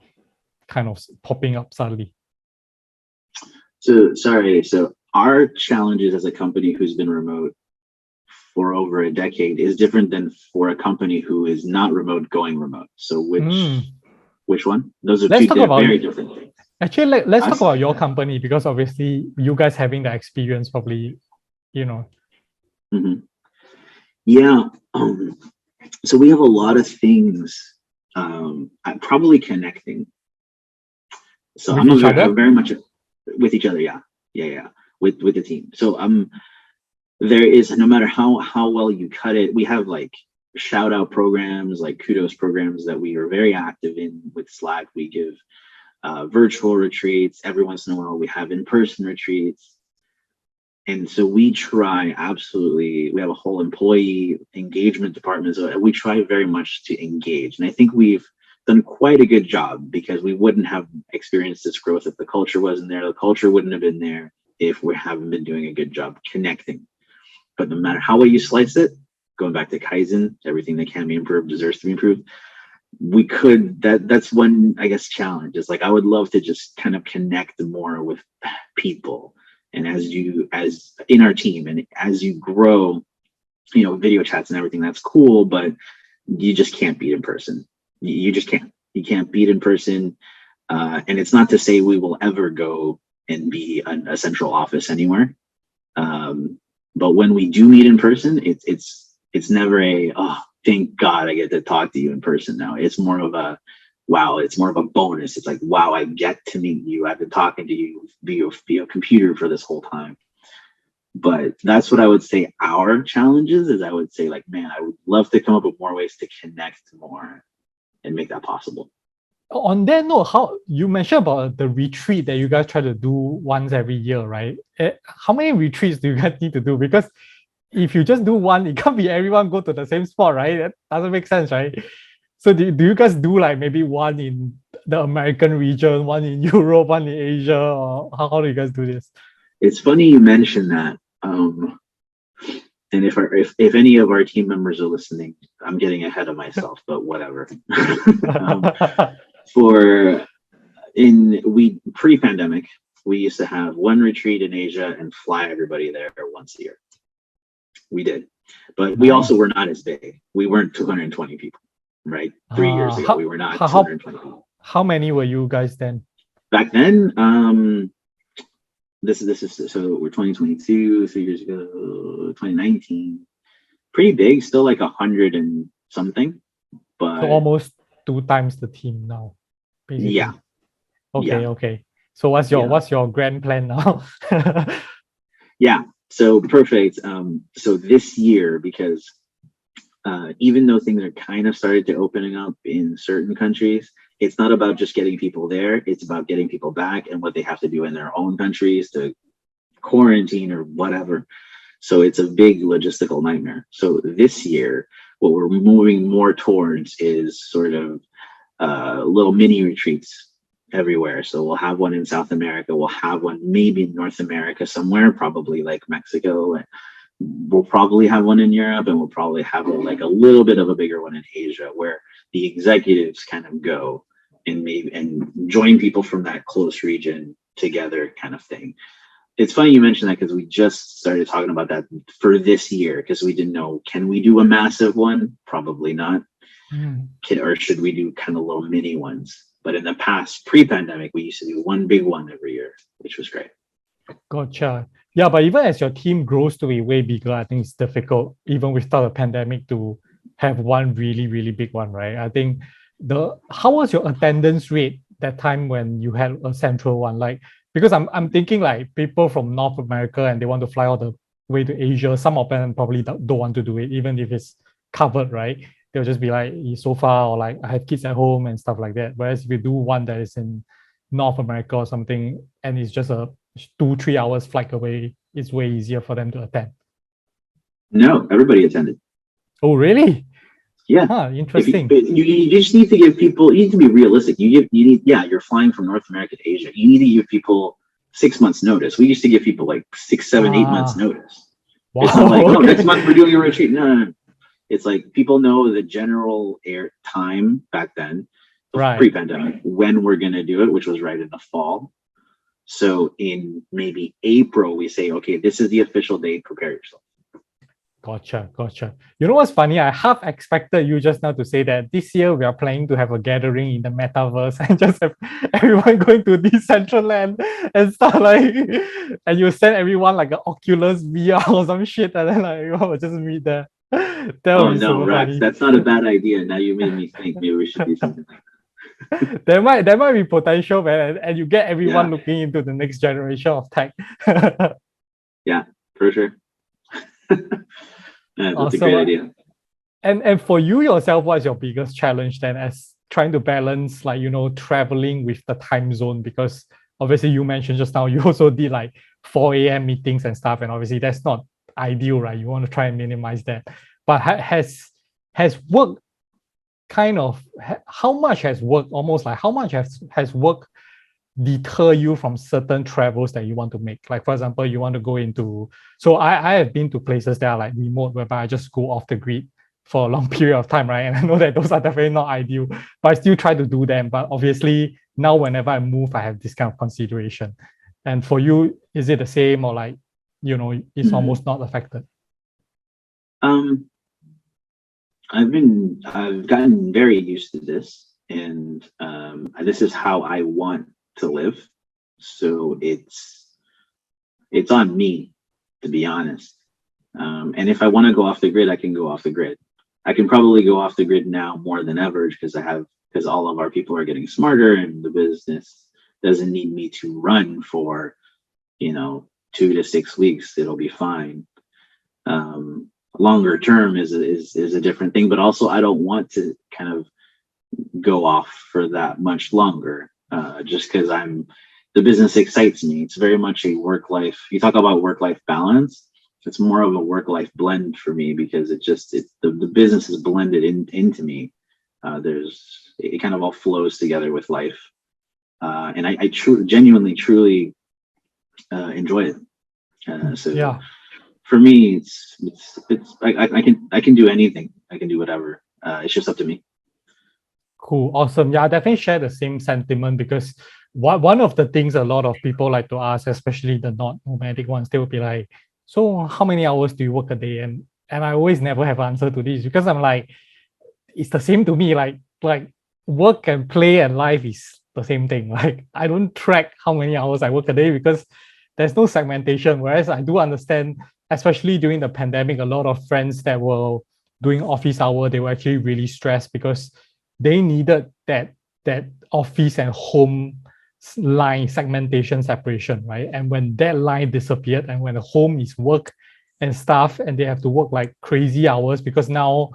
kind of popping up suddenly. So our challenges as a company who's been remote for over a decade is different than for a company who is not remote going remote. So which one? Those are very different things. Actually, let's talk about your company, because obviously you guys having the experience probably, Yeah. So we have a lot of things probably connecting. So I'm very much with each other. Yeah. With the team. So there is, no matter how well you cut it, we have like shout out programs, like kudos programs that we are very active in with Slack. We give virtual retreats every once in a while. We have in-person retreats. And so we try absolutely, we have a whole employee engagement department. So we try very much to engage. And I think we've done quite a good job because we wouldn't have experienced this growth if the culture wasn't there. The culture wouldn't have been there if we haven't been doing a good job connecting. But no matter how well you slice it, going back to Kaizen, everything that can be improved deserves to be improved. We could, that's one, I guess, challenge is like, I would love to just kind of connect more with people. And as in our team, and as you grow, video chats and everything, that's cool, but you just can't beat in person. You just can't. You can't beat in person. And it's not to say we will ever go and be a central office anywhere. But when we do meet in person, it's never thank God I get to talk to you in person now. It's more of a, wow, it's more of a bonus. It's like, wow, I get to meet you. I've been talking to you via computer for this whole time. But that's what I would say our challenges is. I would say like, man, I would love to come up with more ways to connect more and make that possible. On that note, how you mentioned about the retreat that you guys try to do once every year, right? How many retreats do you guys need to do? Because if you just do one, it can't be everyone go to the same spot, right? That doesn't make sense, right? So do you guys do like maybe one in the American region, one in Europe, one in Asia, or how do you guys do this? It's funny you mentioned that. And if any of our team members are listening, I'm getting ahead of myself, but whatever. Pre-pandemic, we used to have one retreat in Asia and fly everybody there once a year. We did, but we also were not as big. We weren't 220 people, right? 3 years ago, we were not 220 people. How many were you guys then? Back then, this is so we're 2022, 3 years ago, 2019. Pretty big, still like 100 and something, but so almost 2 times the team now, basically. Yeah. Okay. So what's your grand plan now? Yeah. So perfect. So this year, because even though things are kind of started to opening up in certain countries, it's not about just getting people there. It's about getting people back and what they have to do in their own countries to quarantine or whatever. So it's a big logistical nightmare. So this year, what we're moving more towards is sort of little mini retreats everywhere. So we'll have one in South America. We'll have one maybe in North America somewhere, probably like Mexico. We'll probably have one in Europe, and we'll probably have like a little bit of a bigger one in Asia, where the executives kind of go and join people from that close region together, kind of thing. It's funny you mentioned that because we just started talking about that for this year because we didn't know, can we do a massive one? Probably not. Or should we do kind of little mini ones? But in the past, pre-pandemic, we used to do one big one every year, which was great. Gotcha. Yeah, but even as your team grows to be way bigger, I think it's difficult, even without a pandemic, to have one really, really big one, right? I think how was your attendance rate that time when you had a central one? Like, because I'm thinking like people from North America and they want to fly all the way to Asia, some of them probably don't want to do it, even if it's covered, right? They'll just be like, it's so far, or like I have kids at home and stuff like that. Whereas if you do one that is in North America or something, and it's just a 2-3 hours flight away, it's way easier for them to attend. No, everybody attended. Oh, really? Yeah. Interesting. You just need to give people, you need to be realistic. You're flying from North America to Asia. You need to give people 6 months notice. We used to give people like 6, 7, 8 months notice. Wow, it's not like, next month we're doing a retreat. No. It's like people know the general air time back then, right, pre-pandemic, when we're going to do it, which was right in the fall. So in maybe April, we say, okay, this is the official date, prepare yourself. Gotcha. You know what's funny? I half expected you just now to say that this year we are planning to have a gathering in the metaverse and just have everyone going to Decentraland and stuff like, and you send everyone like an Oculus VR or some shit, and then like everyone will just meet there. Oh no, Rex, that's not a bad idea. Now you made me think maybe we should do something like that. There might be potential, man, and you get everyone looking into the next generation of tech. Yeah, for sure. That's a great idea. And for you yourself, what's your biggest challenge then, as trying to balance, like, traveling with the time zone? Because obviously you mentioned just now, you also did like 4 a.m. meetings and stuff. And obviously that's not ideal, right? You want to try and minimize that. But has work kind of, how much has work, almost like how much has work deter you from certain travels that you want to make? Like, for example, you want to go into, so I have been to places that are like remote, whereby I just go off the grid for a long period of time, right? And I know that those are definitely not ideal, but I still try to do them. But obviously now whenever I move, I have this kind of consideration. And for you, is it the same, or like, you know, it's almost not affected? I've gotten very used to this, and this is how I want to live. So it's on me, to be honest. And if I want to go off the grid, I can go off the grid. I can probably go off the grid now more than ever because all of our people are getting smarter, and the business doesn't need me to run for, 2 to 6 weeks. It'll be fine. Longer term is a different thing, but also I don't want to kind of go off for that much longer, just because the business excites me. It's very much a work-life. You talk about work-life balance. It's more of a work-life blend for me, because the business is blended into me. It kind of all flows together with life, and I genuinely, truly enjoy it. So Yeah. For me, I can do anything. I can do whatever. It's just up to me. Cool. Awesome. Yeah, I definitely share the same sentiment, because one of the things a lot of people like to ask, especially the not nomadic ones, they will be like, so how many hours do you work a day? And I always never have an answer to this, because I'm like, it's the same to me. Like work and play and life is the same thing. Like, I don't track how many hours I work a day, because there's no segmentation. Whereas I do understand, especially during the pandemic, a lot of friends that were doing office hour, they were actually really stressed, because they needed that office and home line segmentation separation, right? And when that line disappeared, and when the home is work and stuff, and they have to work like crazy hours, because now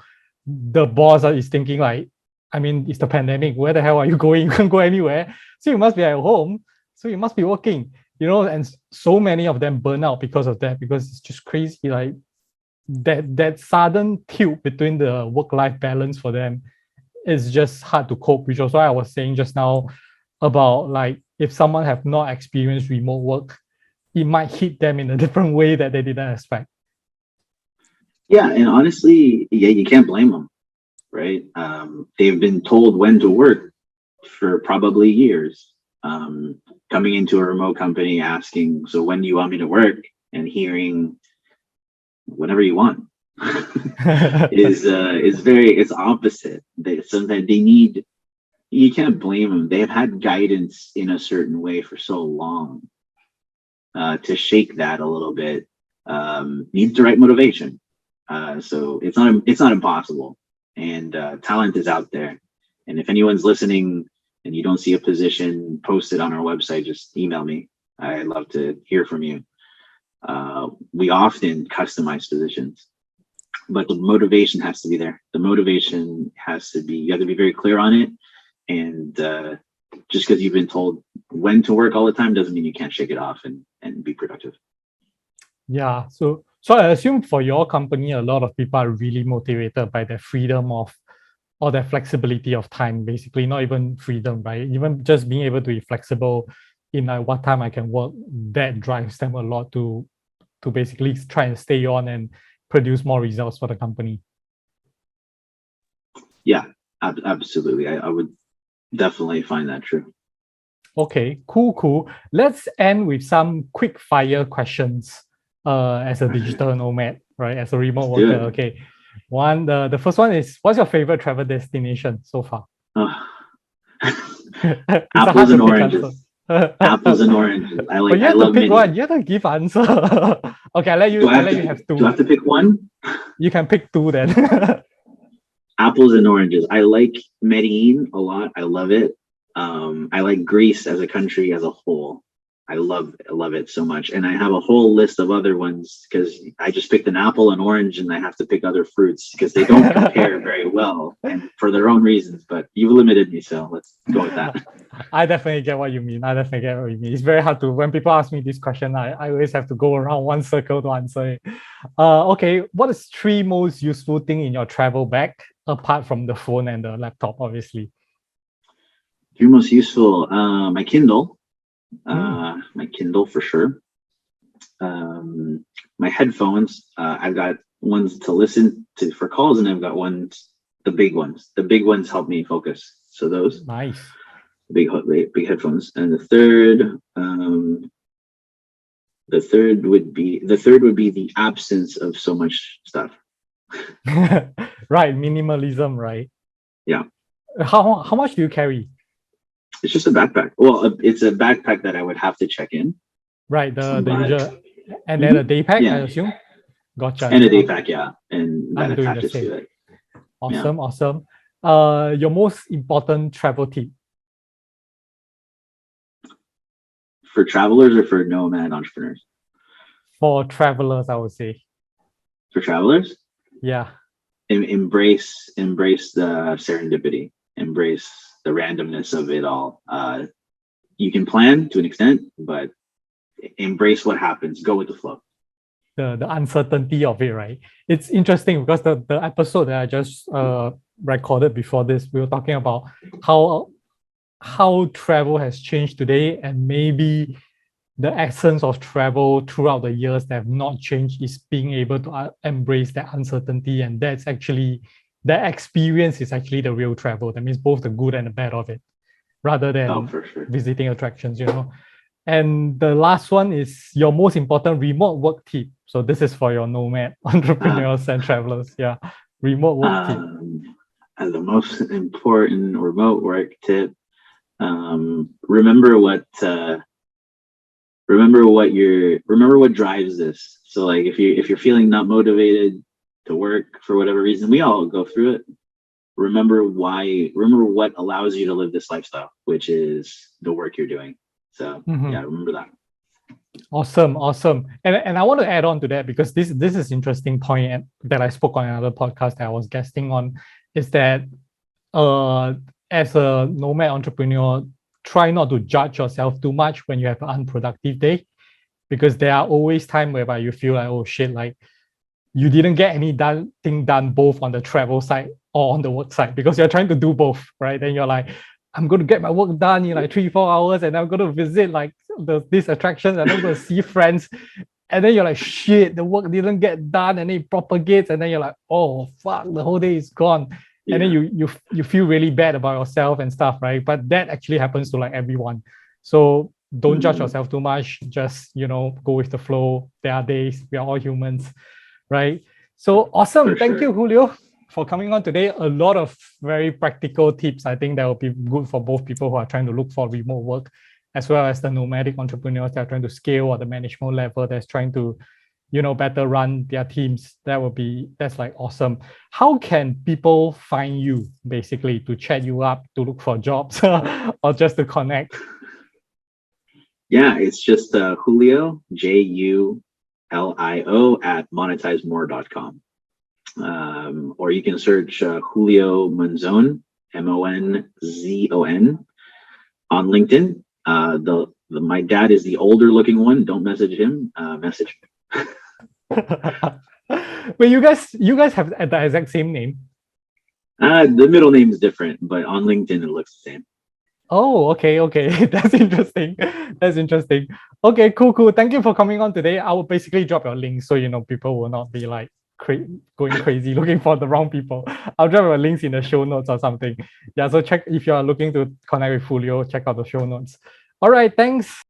the boss is thinking like, I mean, it's the pandemic, where the hell are you going? You can't go anywhere, so you must be at home, so you must be working, and so many of them burn out because of that, because it's just crazy. Like that sudden tilt between the work-life balance for them is just hard to cope, which was why I was saying just now about, like, if someone have not experienced remote work, it might hit them in a different way that they didn't expect. Yeah, and honestly, yeah, you can't blame them, right? They've been told when to work for probably years. Coming into a remote company asking, so when do you want me to work? And hearing whenever you want it's opposite. Sometimes you can't blame them. They've had guidance in a certain way for so long. To shake that a little bit needs the right motivation. So it's not impossible, and talent is out there. And if anyone's listening and you don't see a position posted on our website, just email me. I'd love to hear from you. We often customize positions, but the motivation has to be there. The motivation has to be, you have to be very clear on it. And just because you've been told when to work all the time doesn't mean you can't shake it off and be productive. Yeah. So I assume for your company, a lot of people are really motivated by the freedom of, or the flexibility of time, basically. Not even freedom, right? Even just being able to be flexible in like what time I can work, that drives them a lot to basically try and stay on and produce more results for the company. Yeah, absolutely. I would definitely find that true. Okay, cool. Let's end with some quick fire questions as a digital nomad, right? As a remote worker. Okay. The first one is, what's your favorite travel destination so far? Apples and oranges. Apples and oranges. But you have to pick one. You have to give answer. Okay, I'll let you have two. Do I have to pick one? You can pick two then. Apples and oranges. I like Medellin a lot. I love it. I like Greece as a country as a whole. I love it so much. And I have a whole list of other ones, because I just picked an apple and orange, and I have to pick other fruits because they don't compare very well, and for their own reasons. But you've limited me, so let's go with that. I definitely get what you mean. It's very hard to, when people ask me this question, I always have to go around one circle to answer it. Okay, what is three most useful thing in your travel bag apart from the phone and the laptop, obviously? Your most useful, my Kindle, Mm, my Kindle for sure. My headphones. I've got ones to listen to for calls, and I've got ones, the big ones. The big ones help me focus. So those nice. big headphones. And the third would be the absence of so much stuff. Right, minimalism, right? Yeah, How much do you carry? it's just a backpack. Well, it's a backpack that I would have to check in, Right, the but usual, and then a day pack, I yeah, assume. Gotcha. and a day Yeah, pack, yeah, and that I'm doing the attaches same. to it. Yeah, Awesome. Your most important travel tip for travelers or for nomad entrepreneurs. for travelers, I would say. For travelers, Yeah. embrace the serendipity, embrace the randomness of it all. You can plan to an extent, but embrace what happens. Go with the flow. The uncertainty of it, right? It's interesting because the episode that I just recorded before this, we were talking about how travel has changed today, and maybe the essence of travel throughout the years that have not changed is being able to embrace that uncertainty, and that's actually that experience is actually the real travel. That means both the good and the bad of it, rather Oh, than for sure. visiting attractions, you know. And the last one is your most important remote work tip. So this is for your nomad entrepreneurs and travelers. Yeah, remote work tip. Um, and the most important remote work tip: remember what drives this. So, like, if you're feeling not motivated to work for whatever reason, we all go through it. Remember why. Remember what allows you to live this lifestyle, which is the work you're doing. So Mhm. yeah, remember that. Awesome. And I want to add on to that because this is interesting point that I spoke on another podcast that I was guesting on, is that uh as a nomad entrepreneur, try not to judge yourself too much when you have an unproductive day, because there are always times whereby you feel like, oh shit, like you didn't get thing done both on the travel side or on the work side, because you're trying to do both, right? Then you're like, I'm going to get my work done in like 3-4 hours, and I'm going to visit like these attractions, and I'm going to see friends. And then you're like, shit, the work didn't get done, and it propagates, and then you're like, oh fuck, the whole day is gone. And then Yeah. you feel really bad about yourself and stuff, right? But that actually happens to like everyone. So don't judge yourself too much. Just, go with the flow. There are days, we are all humans, right? So awesome. For Thank sure. you, Julio, for coming on today. A lot of very practical tips. I think that will be good for both people who are trying to look for remote work, as well as the nomadic entrepreneurs that are trying to scale at the management level, that's trying to, better run their teams. That's like awesome. How can people find you, basically, to chat you up, to look for jobs, or just to connect? Yeah, it's just Julio, Julio at monetizemore.com. Or you can search Julio Monzon, Monzon, on LinkedIn. My dad is the older looking one. Don't message him. Message me. But you guys have the exact same name. The middle name is different, but on LinkedIn it looks the same. Oh, okay. That's interesting. That's interesting. Okay, cool. Thank you for coming on today. I will basically drop your link so people will not be like going crazy looking for the wrong people. I'll drop your links in the show notes or something. Yeah, so check if you are looking to connect with Julio, check out the show notes. All right, thanks.